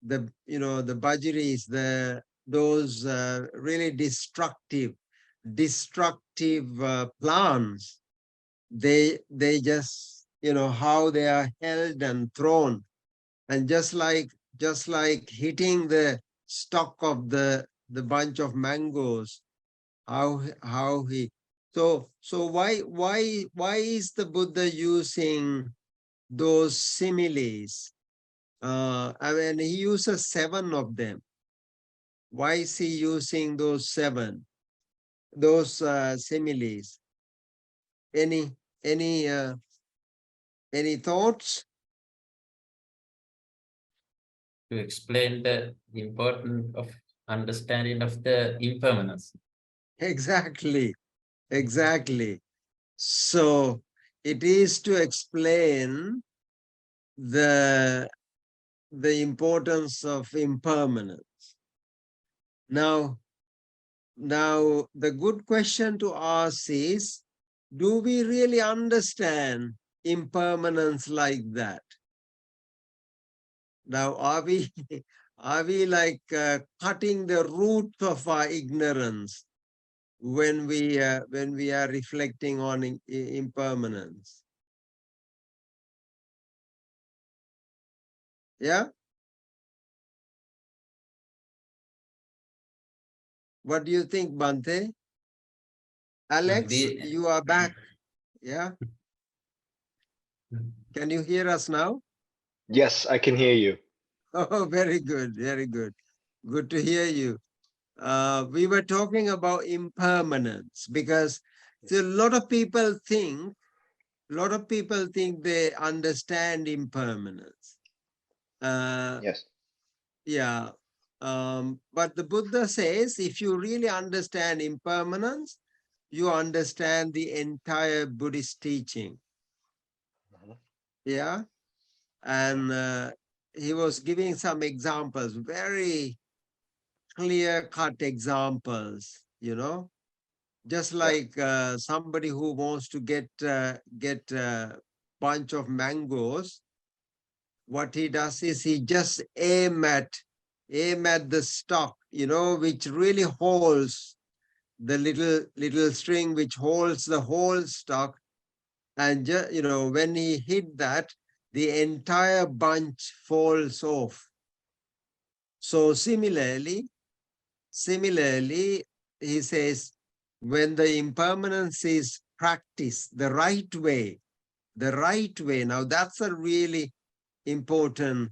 S1: the, the budgeries, those really destructive plants. They just, how they are held and thrown, and just like hitting the stalk of the bunch of mangoes, how he, so why is the Buddha using those similes? I mean, he uses 7 of them. Why is he using those 7, similes? Any thoughts?
S3: To explain the importance of understanding of the impermanence.
S1: Exactly. So it is to explain the importance of impermanence. Now the good question to ask is, do we really understand impermanence like that? Now, are we like cutting the root of our ignorance when we are reflecting on impermanence? Yeah. What do you think, Bhante? Alex, you are back. Yeah. Can you hear us now?
S5: Yes, I can hear you.
S1: Oh, very good, very good. Good to hear you. We were talking about impermanence because see, a lot of people think they understand impermanence.
S5: Yes.
S1: Yeah. But the Buddha says if you really understand impermanence, you understand the entire Buddhist teaching.
S5: Mhm.
S1: Yeah. And he was giving some examples, very clear-cut examples, just like somebody who wants to get a bunch of mangoes. What he does is he just aim at the stalk, which really holds the little string which holds the whole stalk, and when he hit that, the entire bunch falls off. So similarly, he says, when the impermanence is practiced the right way, now that's a really important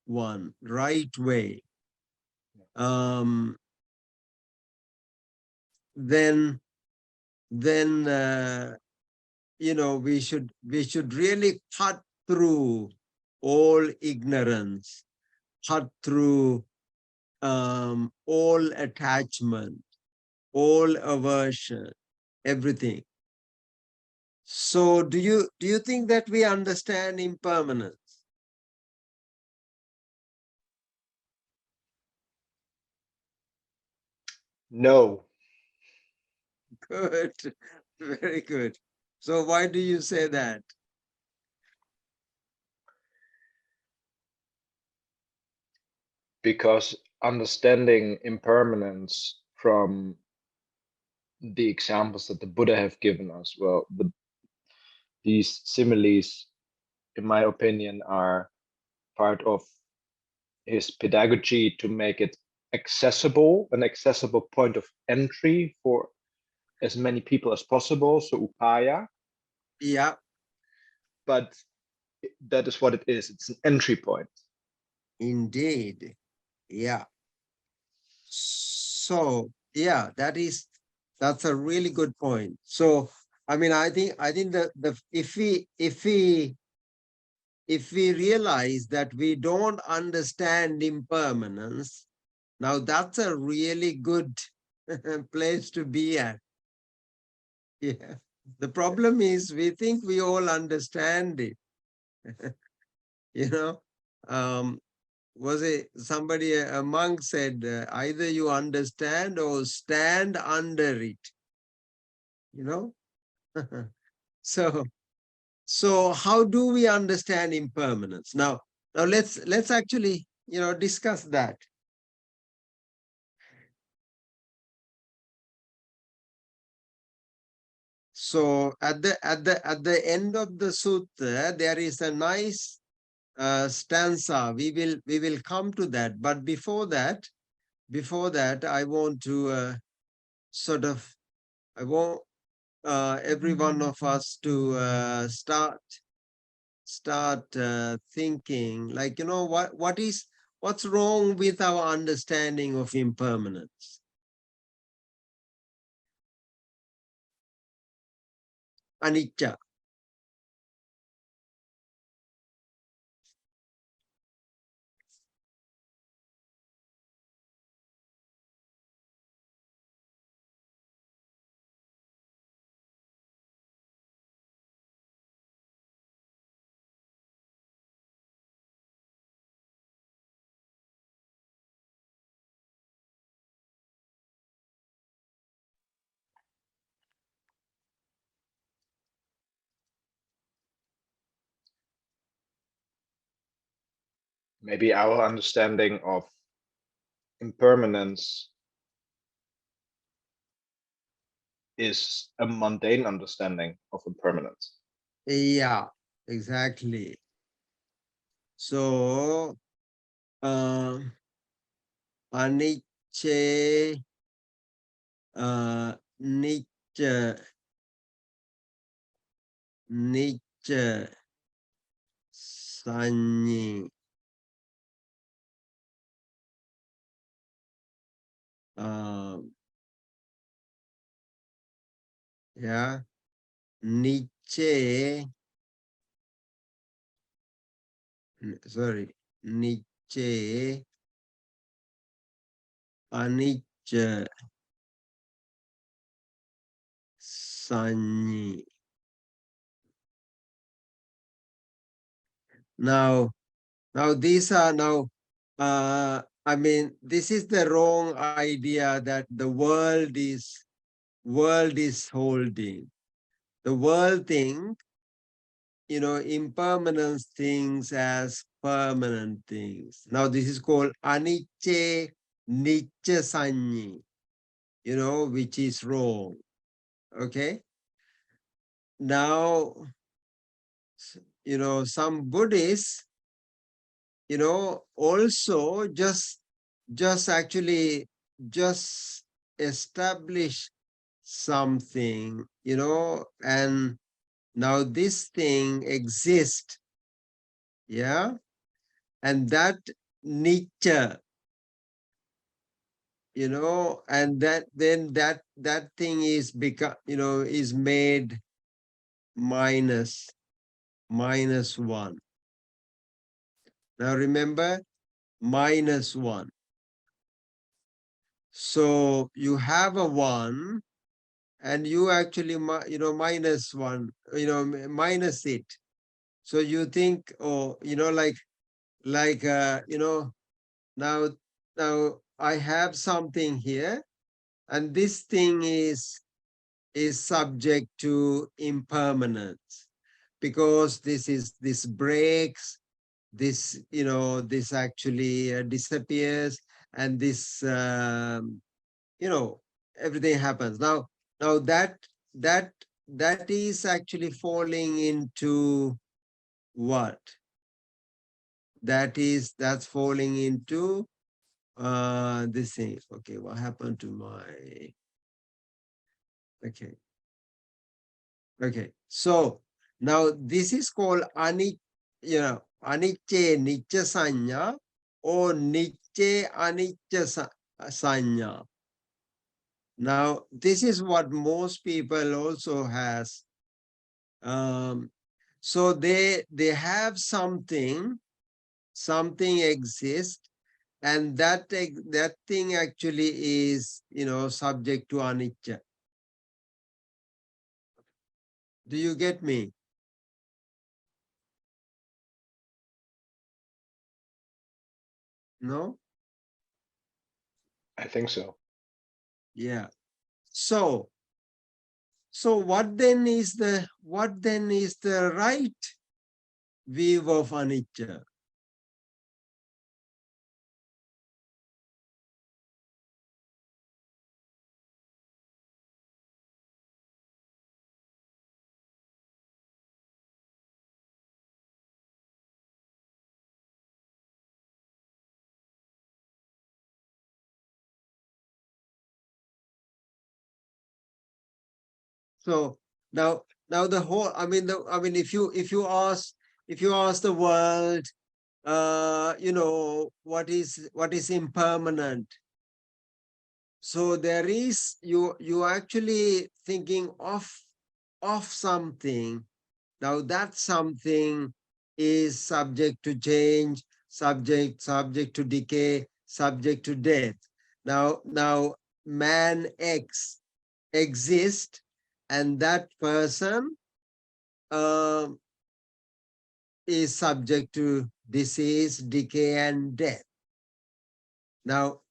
S1: one, right way. Then we should really cut through all ignorance, cut through all attachment, all aversion, everything. So do you think that we understand impermanence?
S5: No,
S1: Good. Very good. So why do you say that?
S5: because understanding impermanence from the examples that the Buddha have given us, well, these similes, in my opinion, are part of his pedagogy to make it accessible, an accessible point of entry for as many people as possible, so upaya.
S1: Yeah,
S5: But that is what it is. It's an entry point.
S1: indeed. Yeah. So yeah, that's a really good point. So I mean, I think that if we realize that we don't understand impermanence, now that's a really good place to be at. Yeah. The problem is we think we all understand it. Was it somebody, a monk said, either you understand or stand under it, So how do we understand impermanence? Now let's actually, discuss that. So at the end of the sutta, there is a nice stanza. We will come to that. But before that, I want to I want every one of us to start thinking, like, what's wrong with our understanding of impermanence? Anicca.
S5: Maybe our understanding of impermanence is a mundane understanding of impermanence.
S1: Yeah, exactly. So anicce, nicca, nicca, sanyi, yeah, Nietzsche, sorry, Nietzsche, Anicca, Sanyi. Now these are I mean, this is the wrong idea that the world is holding. The world think, impermanent things as permanent things. Now this is called anicca nicca sanyi, which is wrong. Okay. Now, some Buddhists, also just actually just establish something, and now this thing exists, yeah, and that nature, and then that thing is is made minus one. Now remember, minus one. So you have a one, and you actually minus one, minus it. So you think, oh, now I have something here, and this thing is subject to impermanence, because this breaks, this this actually disappears, and this everything happens. Now that is actually falling into what? That's falling into this thing. Okay, what happened to my, okay. So now this is called anicca nicca sanya, or nicca anicca sanya. Now this is what most people also has. So they have something exists, and that thing actually is subject to anicca. Do you get me? No?
S5: I think so.
S1: Yeah. So what then is the right view of anicca? So now the whole, if you ask the world, what is impermanent? So there is, you actually thinking of something. Now that something is subject to change, subject to decay, subject to death. Now man X exists, and that person is subject to disease, decay, and death. Now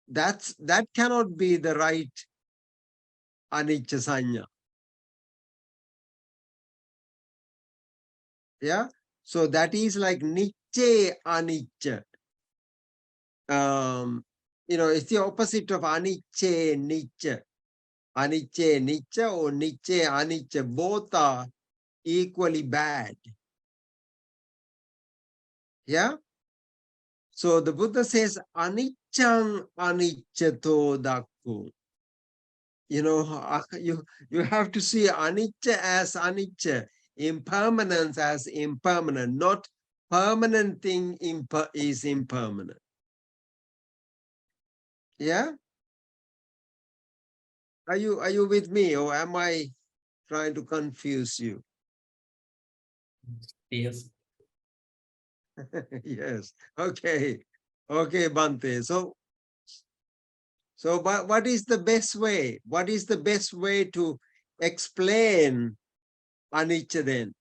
S1: that cannot be the right anicca sanya. Yeah. So that is like nicca anicca. It's the opposite of anicca nicca. Anicca nicca or nicca anicca, both are equally bad. Yeah. So the Buddha says aniccang aniccato dakku. You have to see anicca as anicca, impermanence as impermanent, not permanent thing is impermanent. Yeah. Are you with me, or am I trying to confuse you?
S3: Yes.
S1: Yes. Okay. Okay, Bhante. So what is the best way? What is the best way to explain anicca then?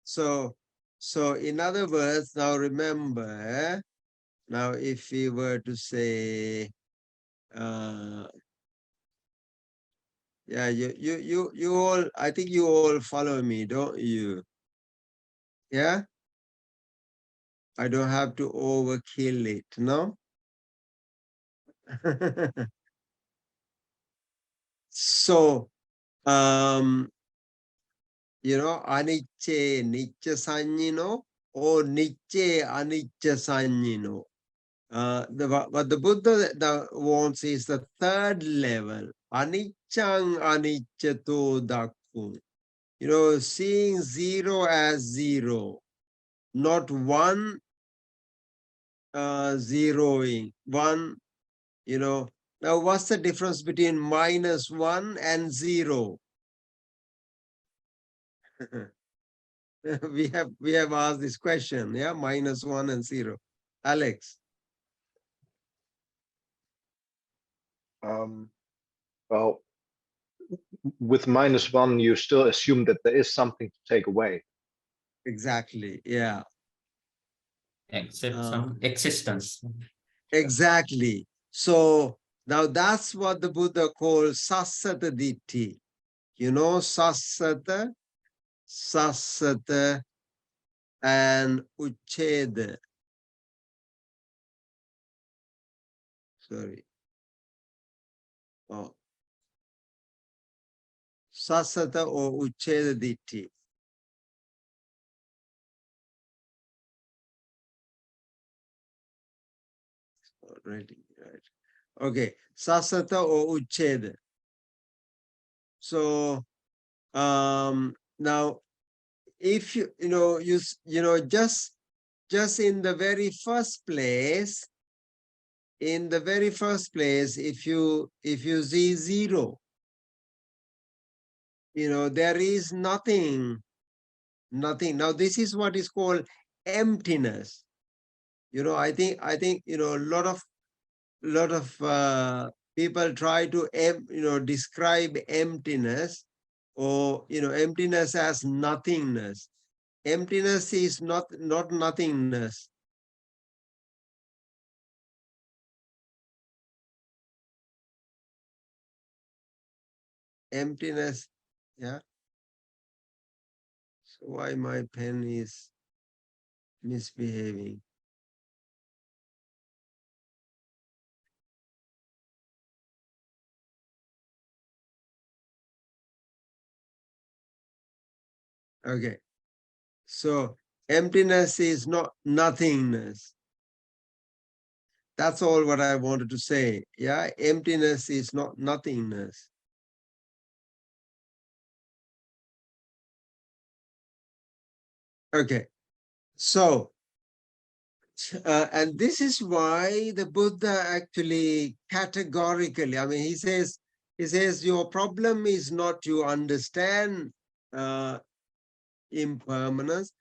S1: So in other words, now remember, now if we were to say, yeah, you all, I think you all follow me, don't you? Yeah? I don't have to overkill it, no? So, anicce nicca sanyino or nicce anicca sanyino. What the Buddha wants is the third level, aniccang aniccato dakku. Seeing zero as zero, not one zeroing, one, Now what's the difference between -1 and 0? we have asked this question, yeah, -1 and 0. Alex.
S5: Well, with -1, you still assume that there is something to take away.
S1: Exactly, yeah.
S3: Except some existence.
S1: Exactly. So now that's what the Buddha calls sassata ditti. Sassata, and ucheda. Sorry. Oh. Sassata or ucheda ditti. Already, right. Okay. Sassata or ucheda. So now if just in the very first place, if you see zero, there is nothing. Now this is what is called emptiness. I think a lot of people try to describe emptiness, or emptiness as nothingness. Emptiness is not nothingness. Emptiness, yeah. So why my pen is misbehaving? Okay. So emptiness is not nothingness. That's all what I wanted to say. Yeah, emptiness is not nothingness. Okay. So, and this is why the Buddha actually categorically, he says, your problem is not you understand impermanence,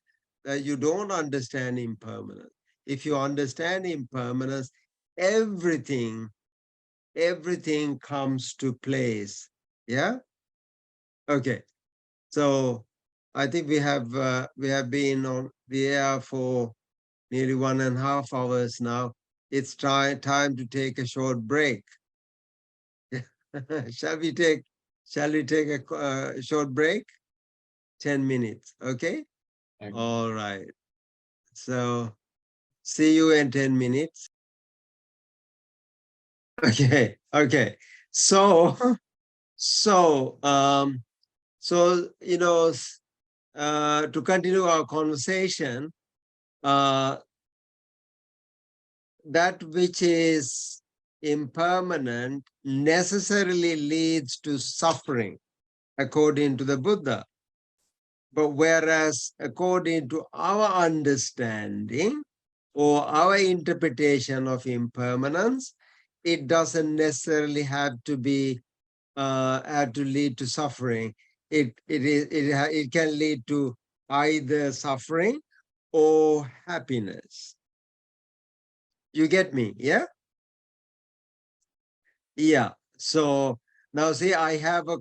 S1: you don't understand impermanence. If you understand impermanence, everything comes to place. Yeah. Okay. So I think we have been on the air for nearly 1.5 hours now. It's time to take a short break. Shall we take a short break? 10 minutes. Okay. All right. So see you in 10 minutes. Okay. Okay. So, you know, to continue our conversation, that which is impermanent necessarily leads to suffering, according to the Buddha. But whereas according to our understanding or our interpretation of impermanence, it doesn't necessarily have to be have to lead to suffering. It can lead to either suffering or happiness. You get me? Yeah. Yeah. So now see, I have a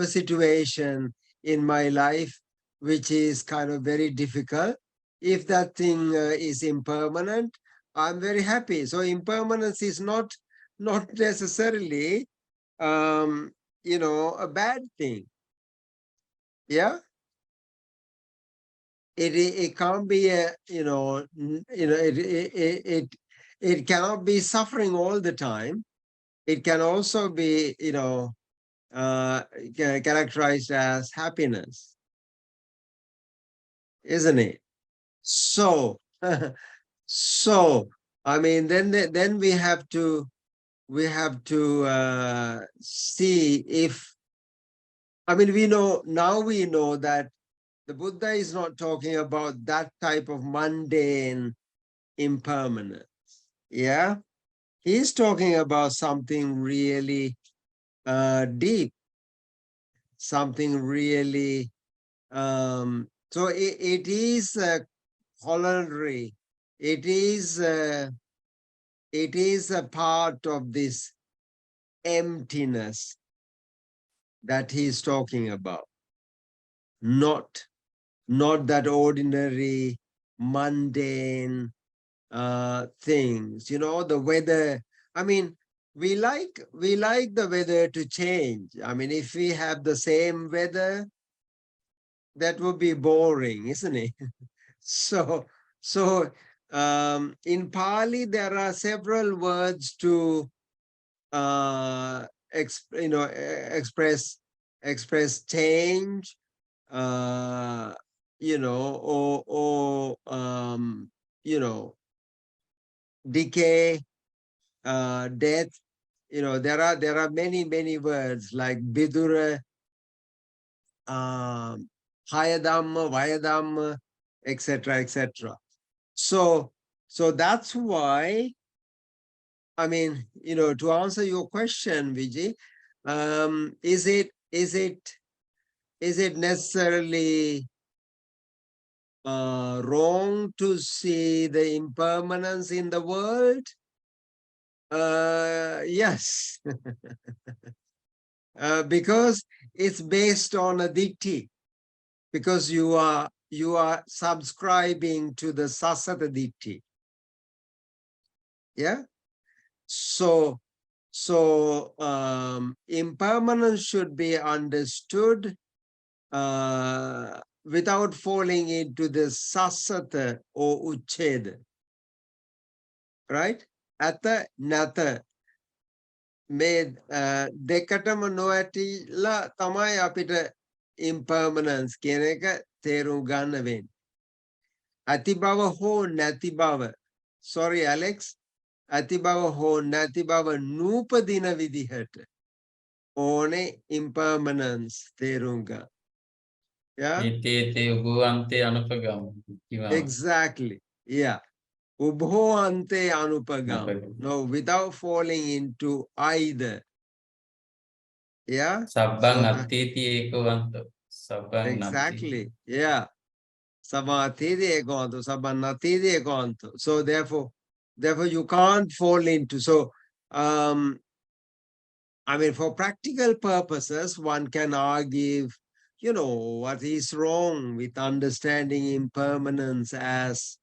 S1: situation in my life which is kind of very difficult. If that thing is impermanent, I'm very happy. So impermanence is not necessarily a bad thing. Yeah. It can't be it cannot be suffering all the time. It can also be, characterized as happiness, isn't it? So, so I mean, then we have to see if, I mean, we know that the Buddha is not talking about that type of mundane impermanence. Yeah, he's talking about something really deep, something really. So it is corollary. It is a part of this emptiness that he's talking about. Not that ordinary mundane things. The weather. I mean, we like the weather to change. I mean, if we have the same weather, that would be boring, isn't it? So in Pali, there are several words to express change, or decay, death. There are many words like Bidura, Hayadhamma, Vayadhamma, etc. So that's why, I mean, to answer your question, Vijay, is it necessarily wrong to see the impermanence in the world? Yes, because it's based on a ditti. Because you are subscribing to the Sasata ditti. Yeah. So impermanence should be understood without falling into the Sasata or Ucheda. Right? Ata nata made dekatama noatila tamai apita impermanence කියන එක තේරුම් ගන්න වෙන්නේ. ඇති බව හෝ නැති බව. Sorry Alex. ඇති බව හෝ නැති බව නූපදින විදිහට ඕනේ impermanence තේරුම් ගන්න. Yeah. Exactly. Yeah. Ubho ante anupagam. No, without falling into either. Yeah. Exactly. Yeah. Samatidi ekonto, sabanatidi ekonto. So therefore you can't fall into. So I mean, for practical purposes, one can argue, what is wrong with understanding impermanence as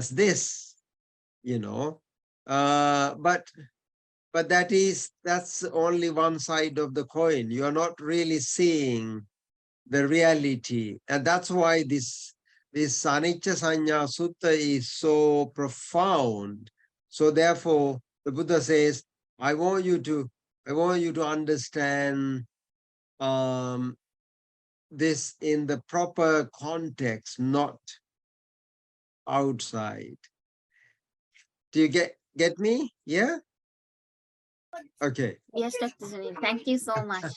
S1: this, but that's only one side of the coin. You're not really seeing the reality. And that's why this Anicca Sanya Sutta is so profound. So therefore, the Buddha says, I want you to understand this in the proper context, not outside. Do you get me? Yeah? Okay.
S2: Yes, Dr. Sunil. Thank you so much.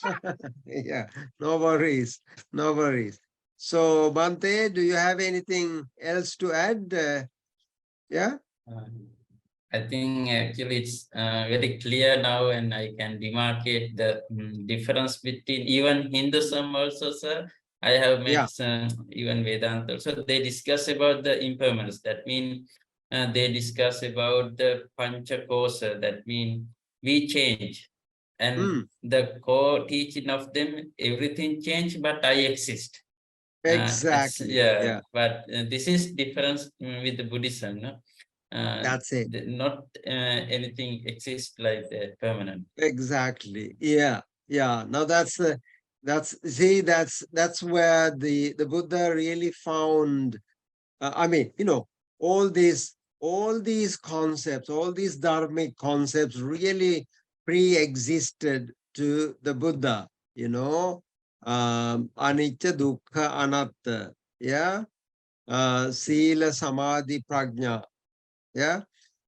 S1: Yeah, no worries. No worries. So, Bhante, do you have anything else to add? Yeah?
S3: I think actually it's very clear now, and I can demarcate the difference between even Hinduism also, sir. I have met even Vedanta. So they discuss about the impermanence. That means they discuss about the pancha kosa. That means we change. And the core teaching of them, everything change, but I exist.
S1: Exactly.
S3: Yeah. But this is difference with the Buddhism, no?
S1: That's it.
S3: Not anything exists like that permanent.
S1: Exactly. Yeah. Yeah. Now that's where the Buddha really found. I mean, all these concepts, all these dharmic concepts really pre-existed to the Buddha. Anicca, dukkha, anatta. Yeah. Sila, samadhi, prajna. Yeah.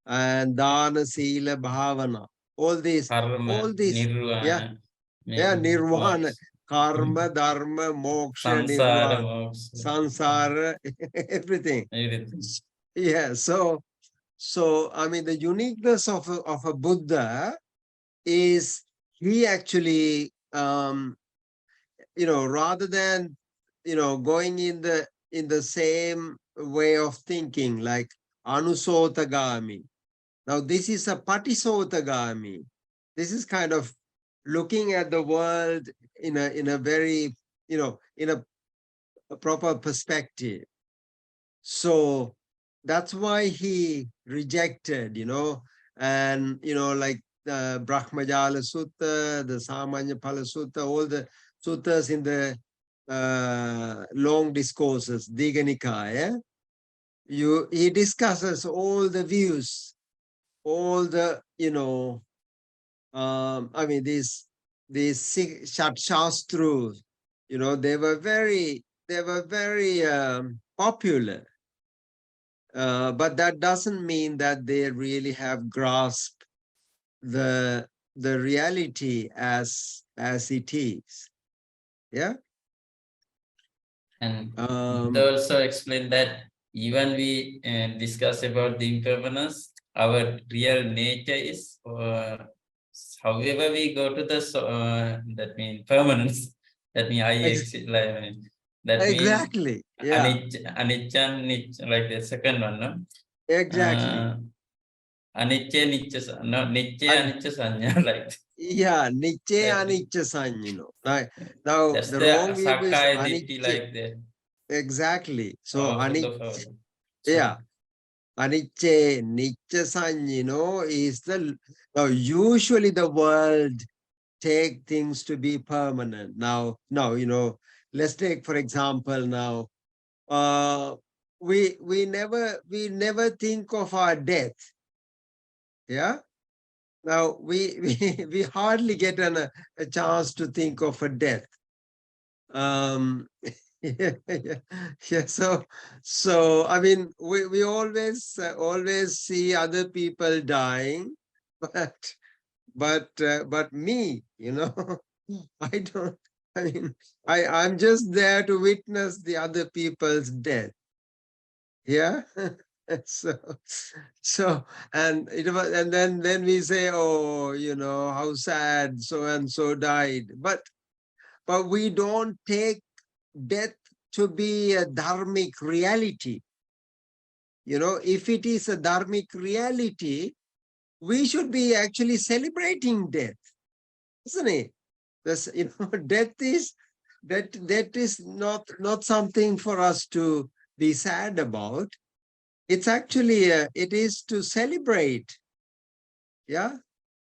S1: And dana, sila, bhavana. All these,
S3: Nirvana,
S1: nirvana, karma, dharma, moksha,
S3: samsara,
S1: nirvana, sansara, everything. Yeah, so I mean, the uniqueness of a Buddha is he actually, rather than going in the same way of thinking, like anusotagami. Now this is a patisotagami. This is kind of looking at the world in a very, in a proper perspective. So that's why he rejected, and like the Brahmajala Sutta, the Samanya Pala Sutta, all the suttas in the long discourses, Digha Nikaya. He discusses all the views, all the, I mean, these Shat Shastrus, they were very popular. But that doesn't mean that they really have grasped the reality as it is. Yeah.
S3: And they also explain that even we discuss about the impermanence, our real nature is, however we go to the that means permanence. That means I exist. That
S1: exactly.
S3: means
S1: Yeah.
S3: Anicca, like the second one, no?
S1: Exactly.
S3: Anicca, Anicca Sanya, like.
S1: Yeah, Niche Anicca Sanya. Now
S3: That's
S1: the
S3: the
S1: wrong view is
S3: Sakai like that.
S1: Exactly. So
S3: Anicca.
S1: Yeah. Anicca, Nicca Sanya, is now usually the world take things to be permanent. Now, let's take, for example, now, we never think of our death. Yeah. Now we hardly get a chance to think of a death. Yeah. So I mean, we always see other people dying, but me, I don't. I mean, I'm just there to witness the other people's death. Yeah. So and then we say, oh, how sad so and so died, but we don't take death to be a dharmic reality. If it is a dharmic reality, we should be actually celebrating death, isn't it? Death is not something for us to be sad about. It's actually it is to celebrate. Yeah.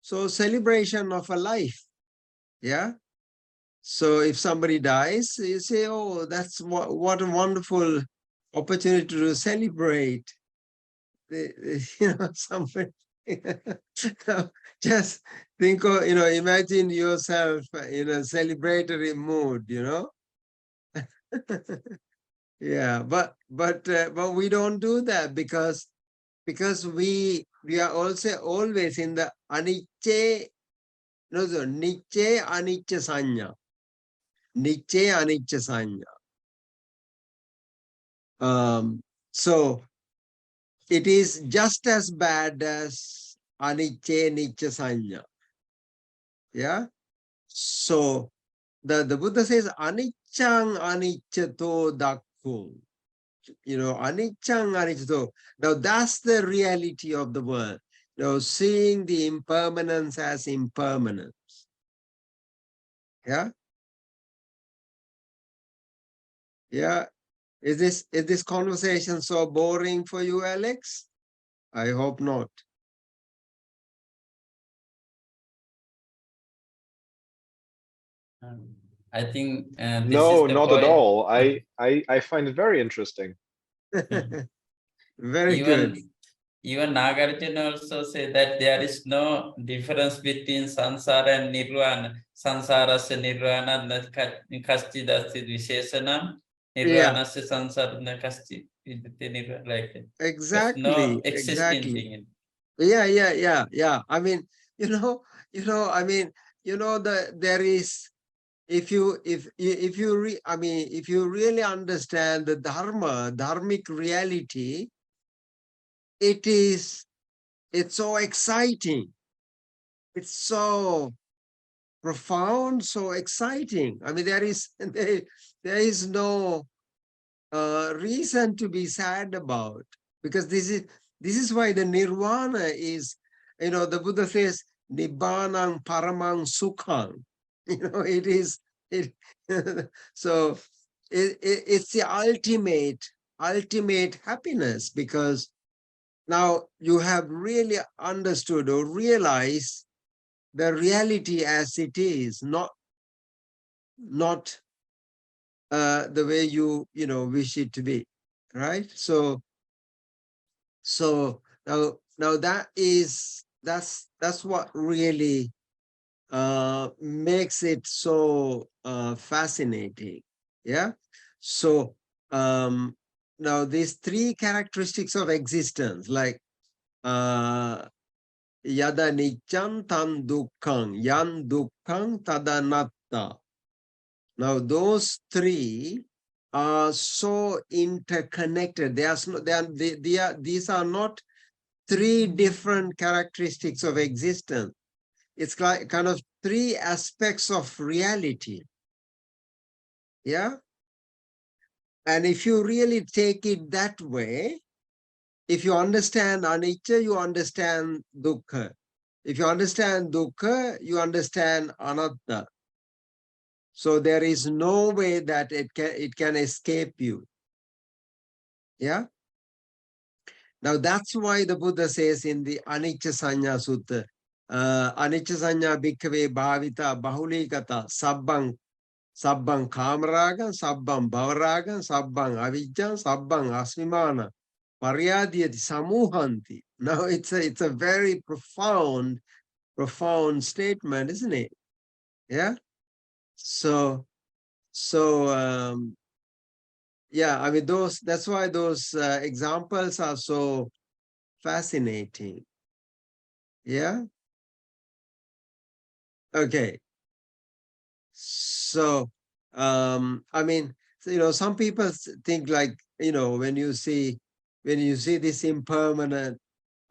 S1: So celebration of a life. Yeah. So if somebody dies, you say, oh, that's what a wonderful opportunity to celebrate. Somebody just think of, imagine yourself in a celebratory mood, Yeah, but we don't do that because we are also always in the anicce, so nicce anicca sanya. Nicce anicca sanya. So it is just as bad as anicce nicca sanya. Yeah. So the Buddha says aniccang aniccato dakkung. Aniccang aniccato. Now that's the reality of the world. Seeing the impermanence as impermanence. Yeah. Yeah. Is this conversation so boring for you, Alex? I hope not.
S3: I think this
S5: No,
S3: is the
S5: not at
S3: point.
S5: all. I find it very interesting.
S1: Very good.
S3: Even Nagarjuna also say that there is no difference between sansara and nirvana. Sansarasya nirvana kastidasya visheshanam. Nirvanasya sansara kastidasya nirvana. Like that. There's no existing thing in it.
S1: Yeah. I mean, there is, if you really understand the dharmic reality, it's so exciting. It's so profound, so exciting. I mean, there is no reason to be sad about, because this is why the nirvana is, the Buddha says, Nibbanang paramang sukhang. It is so it's the ultimate happiness, because now you have really understood or realized the reality as it is, not the way you wish it to be, right? So now that's what really makes it so fascinating. Yeah. So now these three characteristics of existence, like yada niccang tan dukkhang, yan dukkhang tadanatta. Now those three are so interconnected. These are not three different characteristics of existence. It's like kind of three aspects of reality. Yeah. And if you really take it that way, if you understand anicca, you understand dukkha. If you understand dukkha, you understand anatta. So there is no way that it can escape you. Yeah. Now that's why the Buddha says in the Anicca Sanya Sutta, Anicca Sanya Bhikkhave Bhavita Bahulikata Sabbang Kamaragan, Sabbang Bhavaragan, Sabbang Avijjan, Sabbang Asmimana, Paryadhyati Samuhanti. Now it's a very profound statement, isn't it? Yeah. So yeah, I mean, that's why those examples are so fascinating. Yeah. Okay. So, I mean, some people think like, when you see this impermanent,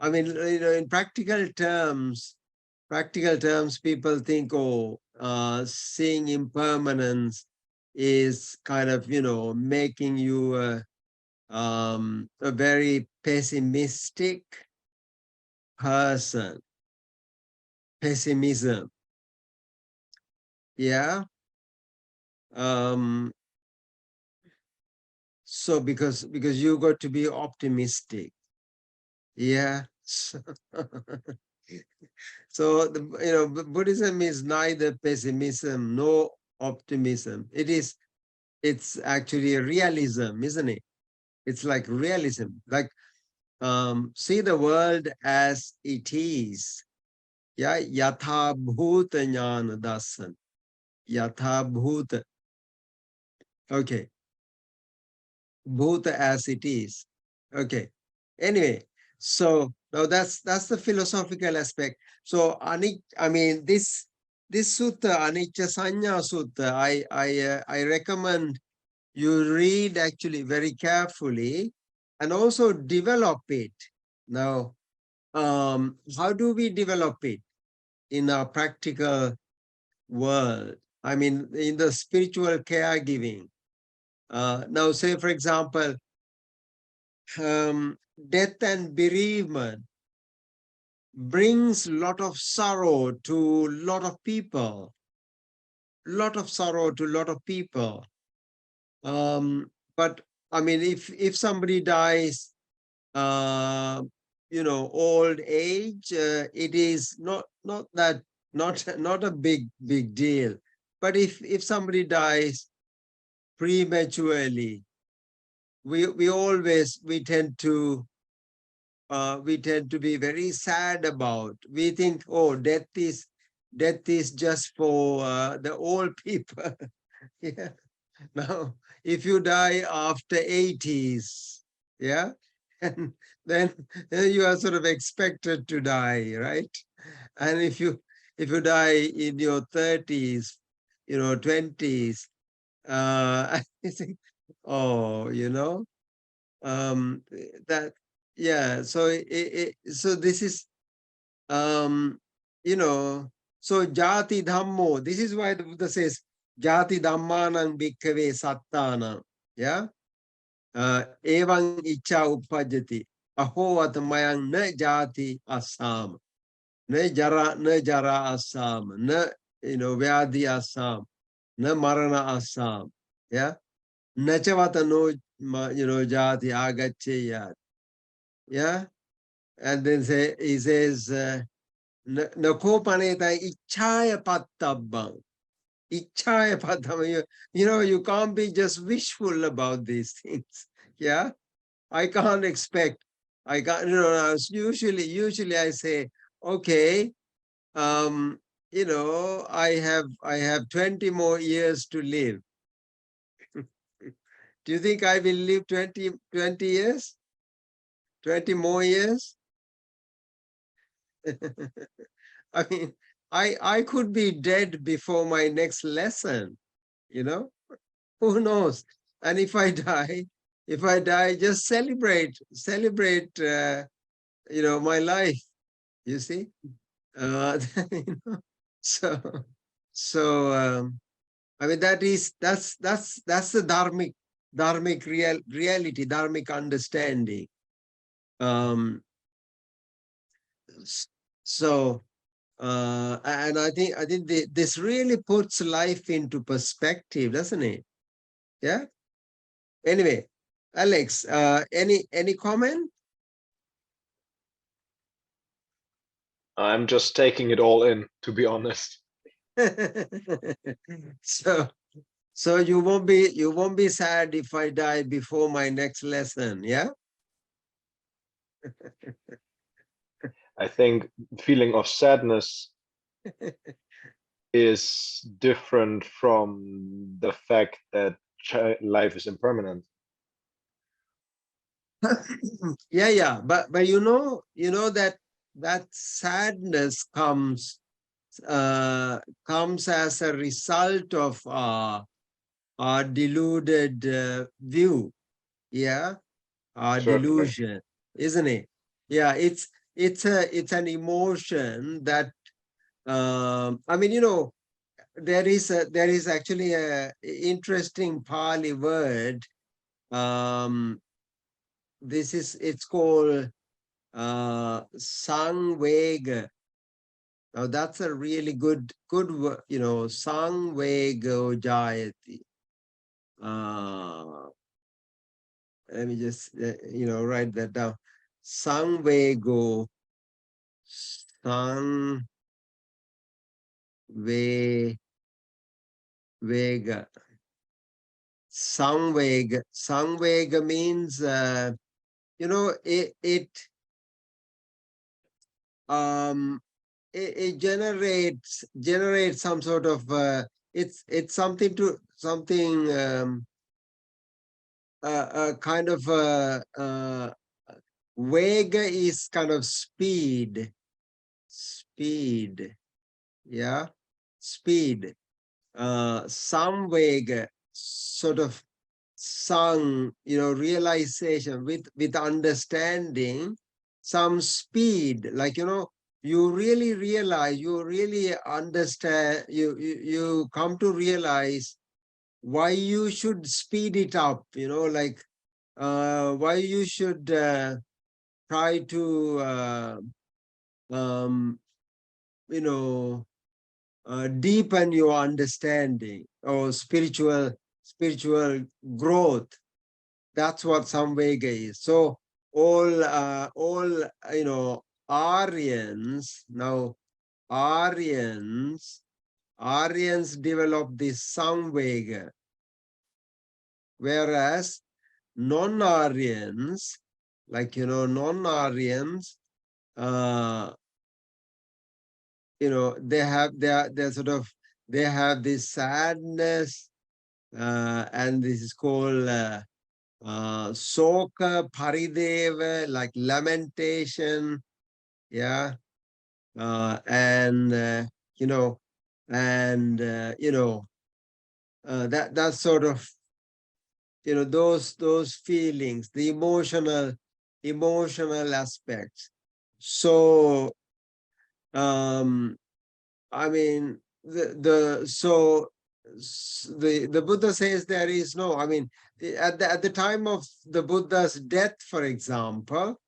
S1: I mean, in practical terms, people think, oh, seeing impermanence is kind of, making you a very pessimistic person. Pessimism. Yeah. So because you got to be optimistic. Yeah. So Buddhism is neither pessimism nor optimism. It's actually a realism, isn't it? It's like realism, like see the world as it is. Yeah, yatha bhuta jnana dasan. Yatha bhuta. Okay. Bhuta as it is. Okay. Anyway, so now that's the philosophical aspect. So I mean this sutta, Anicca Sanya Sutta, I recommend you read actually very carefully and also develop it. Now, how do we develop it in our practical world? I mean, in the spiritual caregiving. Now, say for example, death and bereavement brings a lot of sorrow to a lot of people. Lot of sorrow to a lot of people. But I mean, if somebody dies, you know, old age, it is not a big deal. But if somebody dies prematurely, we tend to be very sad about. We think, oh, death is just for the old people. Yeah. Now, if you die after 80s, yeah, and then you are sort of expected to die, right? And if you die in your 30s, you know, 20s, I think, oh, you know, that, yeah. So so this is, you know, so jati dhammo. This is why the Buddha says jati dhammanang bhikkhave sattana. Yeah. Evang icha uppajjati. Aho atmayang na jati asam. Na jara asam. Na, you know, vyadhi asam. Na marana asam. Yeah. Nachavata no, you know, jati agaccheyat. Yeah. And then he says, nakopaneta ichaya pattabang. Ichaya pattabang. You know, you can't be just wishful about these things. Yeah. I can't expect. I can't, you know, usually I say, okay, you know, I have 20 more years to live. Do you think I will live 20 years? 20 more years? I mean, I could be dead before my next lesson, you know? Who knows? And if I die, just celebrate, you know, my life, you see? You know? So, I mean, that's the dharmic reality, dharmic understanding. So, and I think this really puts life into perspective, doesn't it? Yeah. Anyway, Alex, any comment?
S5: I'm just taking it all in, to be honest.
S1: So you won't be sad if I die before my next lesson, yeah?
S5: I think feeling of sadness is different from the fact that life is impermanent.
S1: Yeah, but you know that sadness comes as a result of our deluded view, yeah, our
S5: Certainly.
S1: delusion, isn't it? Yeah, it's an emotion that I mean, you know, there is actually a interesting Pali word. It's called Sangvega. Now that's a really good word, you know, Sangvego Jayati. Let me just you know, write that down. Sangvego, Sangve Vega. Samvega. Samvega means, you know, it generates some sort of, it's something to something, kind of, vega is kind of speed, yeah, speed. Samvega, sort of sung, you know, realization with understanding, some speed, like, you know, you really realize, you really understand, you come to realize why you should speed it up, you know, like, why you should try to, you know, deepen your understanding or spiritual growth. That's what Samvega is. So all you know, Aryans, now Aryans develop this Samvega, whereas non-Aryans, like, you know, non-Aryans, you know, they're sort of, they have this sadness, and this is called Soka Parideva, like lamentation, yeah, and you know, and you know, that sort of, you know, those feelings, the emotional aspects. So I mean, the Buddha says there is no, I mean, at the time of the Buddha's death, for example,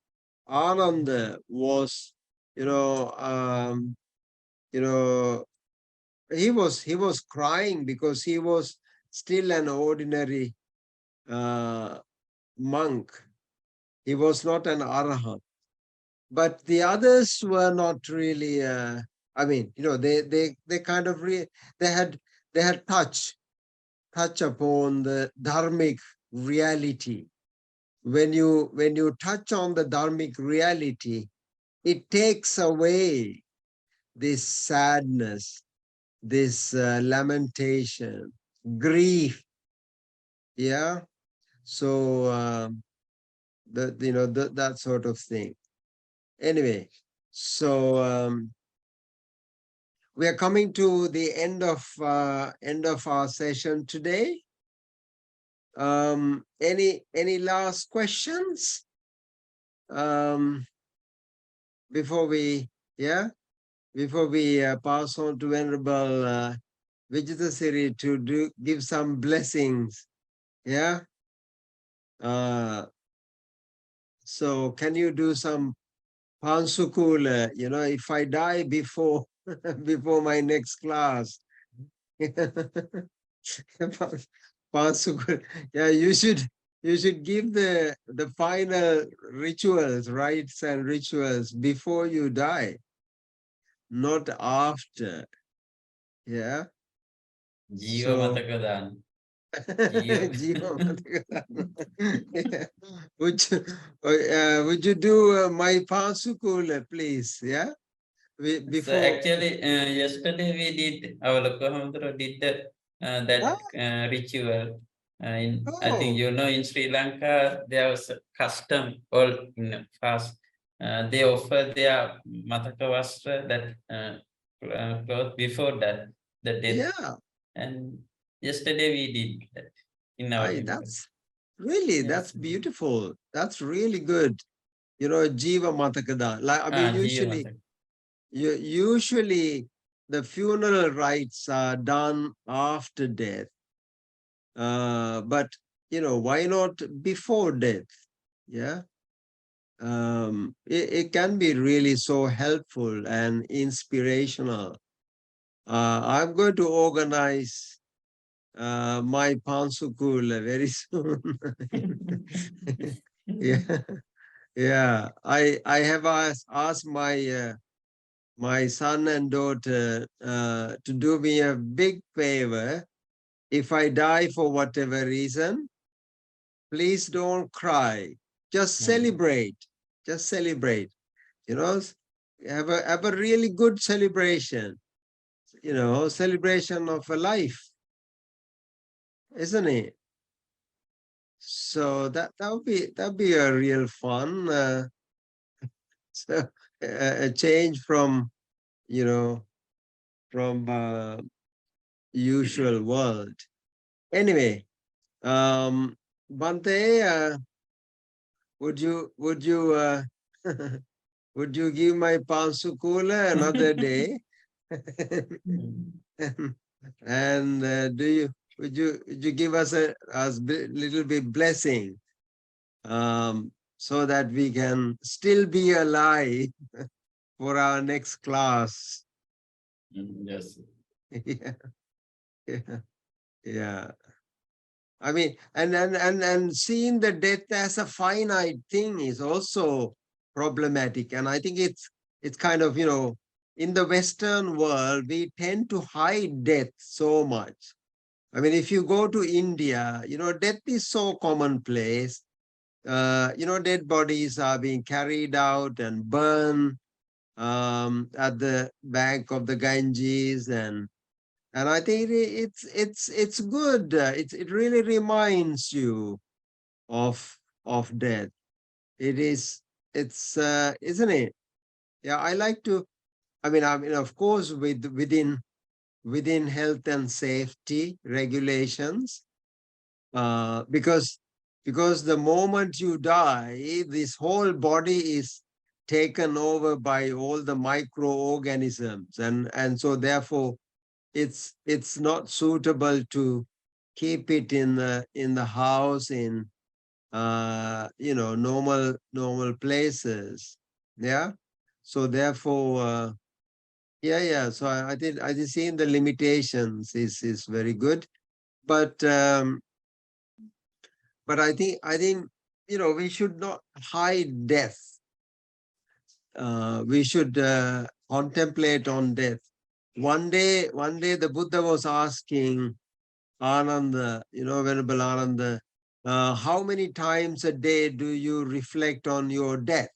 S1: Ananda was, you know, he was crying because he was still an ordinary monk. He was not an arahant. But the others were not really, I mean, you know, they kind of they had touch upon the dharmic reality. When you touch on the dharmic reality, it takes away this sadness, this lamentation, grief. Yeah. So you know, that sort of thing. Anyway, so we are coming to the end of our session today. Any last questions before we pass on to Venerable Vijitasiri to give some blessings? Yeah. So can you do some Pansukula, you know, if I die before before my next class? Pansukula. Yeah, you should give the final rituals, rites and rituals before you die, not after. Yeah.
S3: Jiwa Matakadan.
S1: Yeah. Would you do my Pansukula, please? Yeah. Before.
S3: So actually, yesterday we did, our Lokohamdra did that ritual. I think you know, in Sri Lanka there was a custom all in fast. They offer their Mataka Vastra, that cloth before that, the death.
S1: Yeah.
S3: And yesterday we did that in our temple.
S1: That's really, that's beautiful. That's really good. You know, Jiva Matakada. Like, I mean, usually the funeral rites are done after death. But you know, why not before death? Yeah. It can be really so helpful and inspirational. I'm going to organize my Pansukula very soon. Yeah. Yeah, I have asked my my son and daughter to do me a big favor. if I die for whatever reason, please don't cry. Just celebrate. Just celebrate. You know, have a really good celebration. You know, celebration of a life, isn't it? So that'd be a real fun. So a change from, you know, from usual world. Anyway, Bhante, would you would you give my Pansukula another day? And would you give us a little bit blessing, so that we can still be alive for our next class?
S3: Yes.
S1: Yeah, yeah, yeah. I mean, and seeing the death as a finite thing is also problematic. And I think it's kind of, you know, in the Western world, we tend to hide death so much. I mean, if you go to India, you know, death is so commonplace. You know, dead bodies are being carried out and burned at the bank of the Ganges, and I think it's good. It really reminds you of death. It's isn't it? Yeah, I like to. I mean, of course, within health and safety regulations, because the moment you die, this whole body is taken over by all the microorganisms, and so therefore it's not suitable to keep it in the house in you know, normal places. Yeah. So therefore, yeah. So I did see in the limitations is very good, but I think, you know, we should not hide death. We should contemplate on death. One day the Buddha was asking Ananda, you know, Venerable Ananda, how many times a day do you reflect on your death?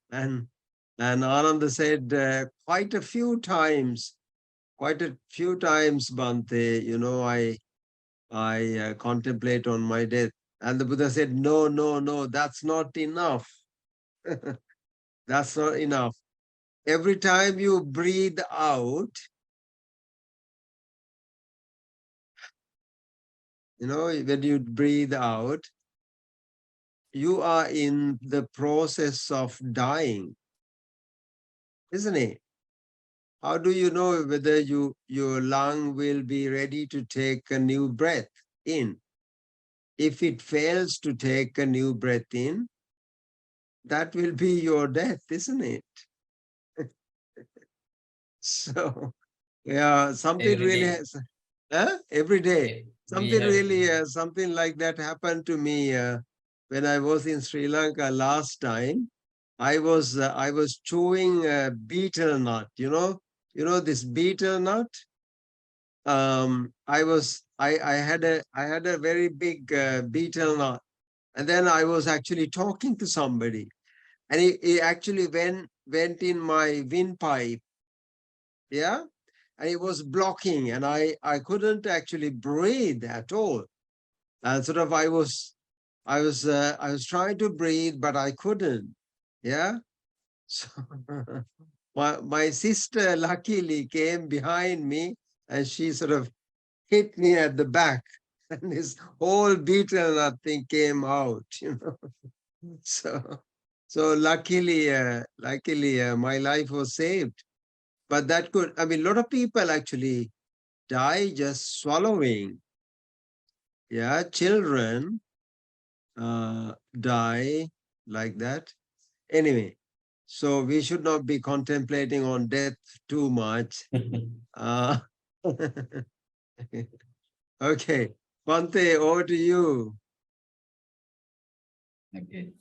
S1: and Ananda said, quite a few times, Bhante, you know, I contemplate on my death. And the Buddha said, no, that's not enough. That's not enough. Every time you breathe out, you know, when you breathe out, you are in the process of dying, isn't it? How do you know whether your lung will be ready to take a new breath in? If it fails to take a new breath in, that will be your death, isn't it? So, yeah, something
S3: Every
S1: really
S3: day.
S1: has, every day.
S3: We
S1: Something
S3: have.
S1: really, something like that happened to me when I was in Sri Lanka last time. I was chewing a betel nut, you know this betel nut. I had a very big betel nut, and then I was actually talking to somebody, and he actually went in my windpipe, yeah, and it was blocking, and I couldn't actually breathe at all. And sort of I was trying to breathe, but I couldn't, yeah. So my sister luckily came behind me, and she sort of hit me at the back, and this whole beetle nut thing came out, you know. So luckily, my life was saved. But that could, I mean, a lot of people actually die just swallowing. Yeah, children die like that. Anyway, so we should not be contemplating on death too much. Uh, okay, Bhante, over to you.
S3: Okay.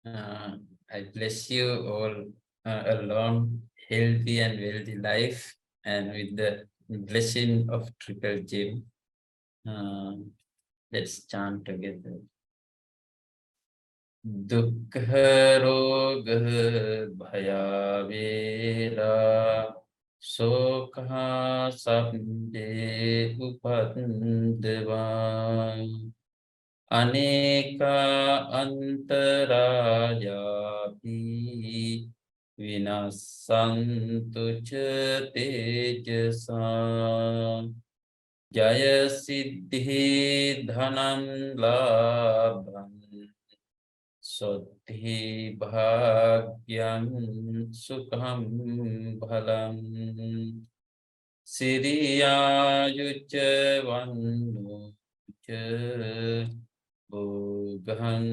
S3: I bless you all a long, healthy and wealthy life, and with the blessing of triple gem. Let's chant together. Dukkha roga bhaya vera sokha sabde upadeva aneka antarayapi vinasantu ca tejasa jaya siddhi dhanam labham Soddhi bhagyam sukham bhalam Siriyayucha vannucha bhogan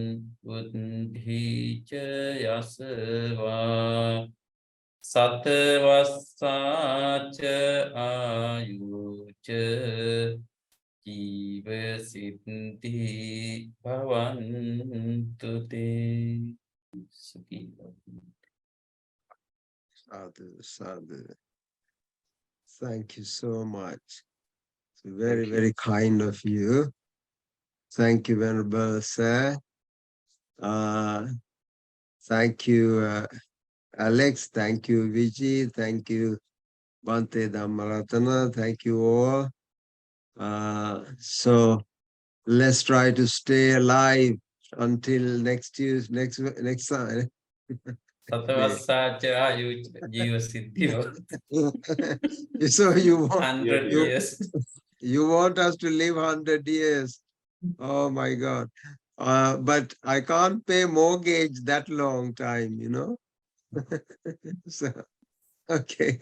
S3: buddhicha yasva Satvasacha ayucha Jiva siddhi bhavantu te.
S1: Sadhu, sadhu. Thank you so much. It's very, very kind of you. Thank you, Venerable Sir. Thank you, Alex. Thank you, Vijay. Thank you, Bhanthe Dhammarathana. Thank you all. So let's try to stay alive until next Tuesday, next time.
S3: Satvasacha ayucha jiva siddhi bhavantu.
S1: So you want
S3: 100 years.
S1: You want us to live 100 years. Oh my God. But I can't pay mortgage that long time, you know. So, okay.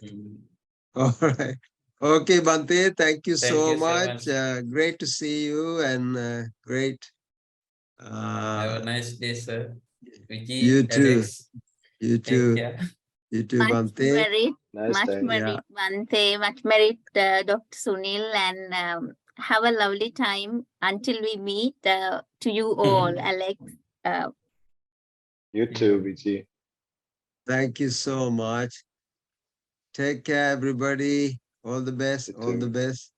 S1: All right. Okay, Bhante, thank you so much. Great to see you and great.
S3: Have a nice day, sir. Vijay,
S1: You too.
S3: Alex,
S1: You
S3: take
S1: too.
S3: care.
S1: You too, Bhante.
S2: Much merit, Bhante, much merit, Dr. Sunil, and have a lovely time until we meet. To you all, Alex.
S5: You too, Vijay.
S1: Thank you so much. Take care, everybody. All the best. All the best.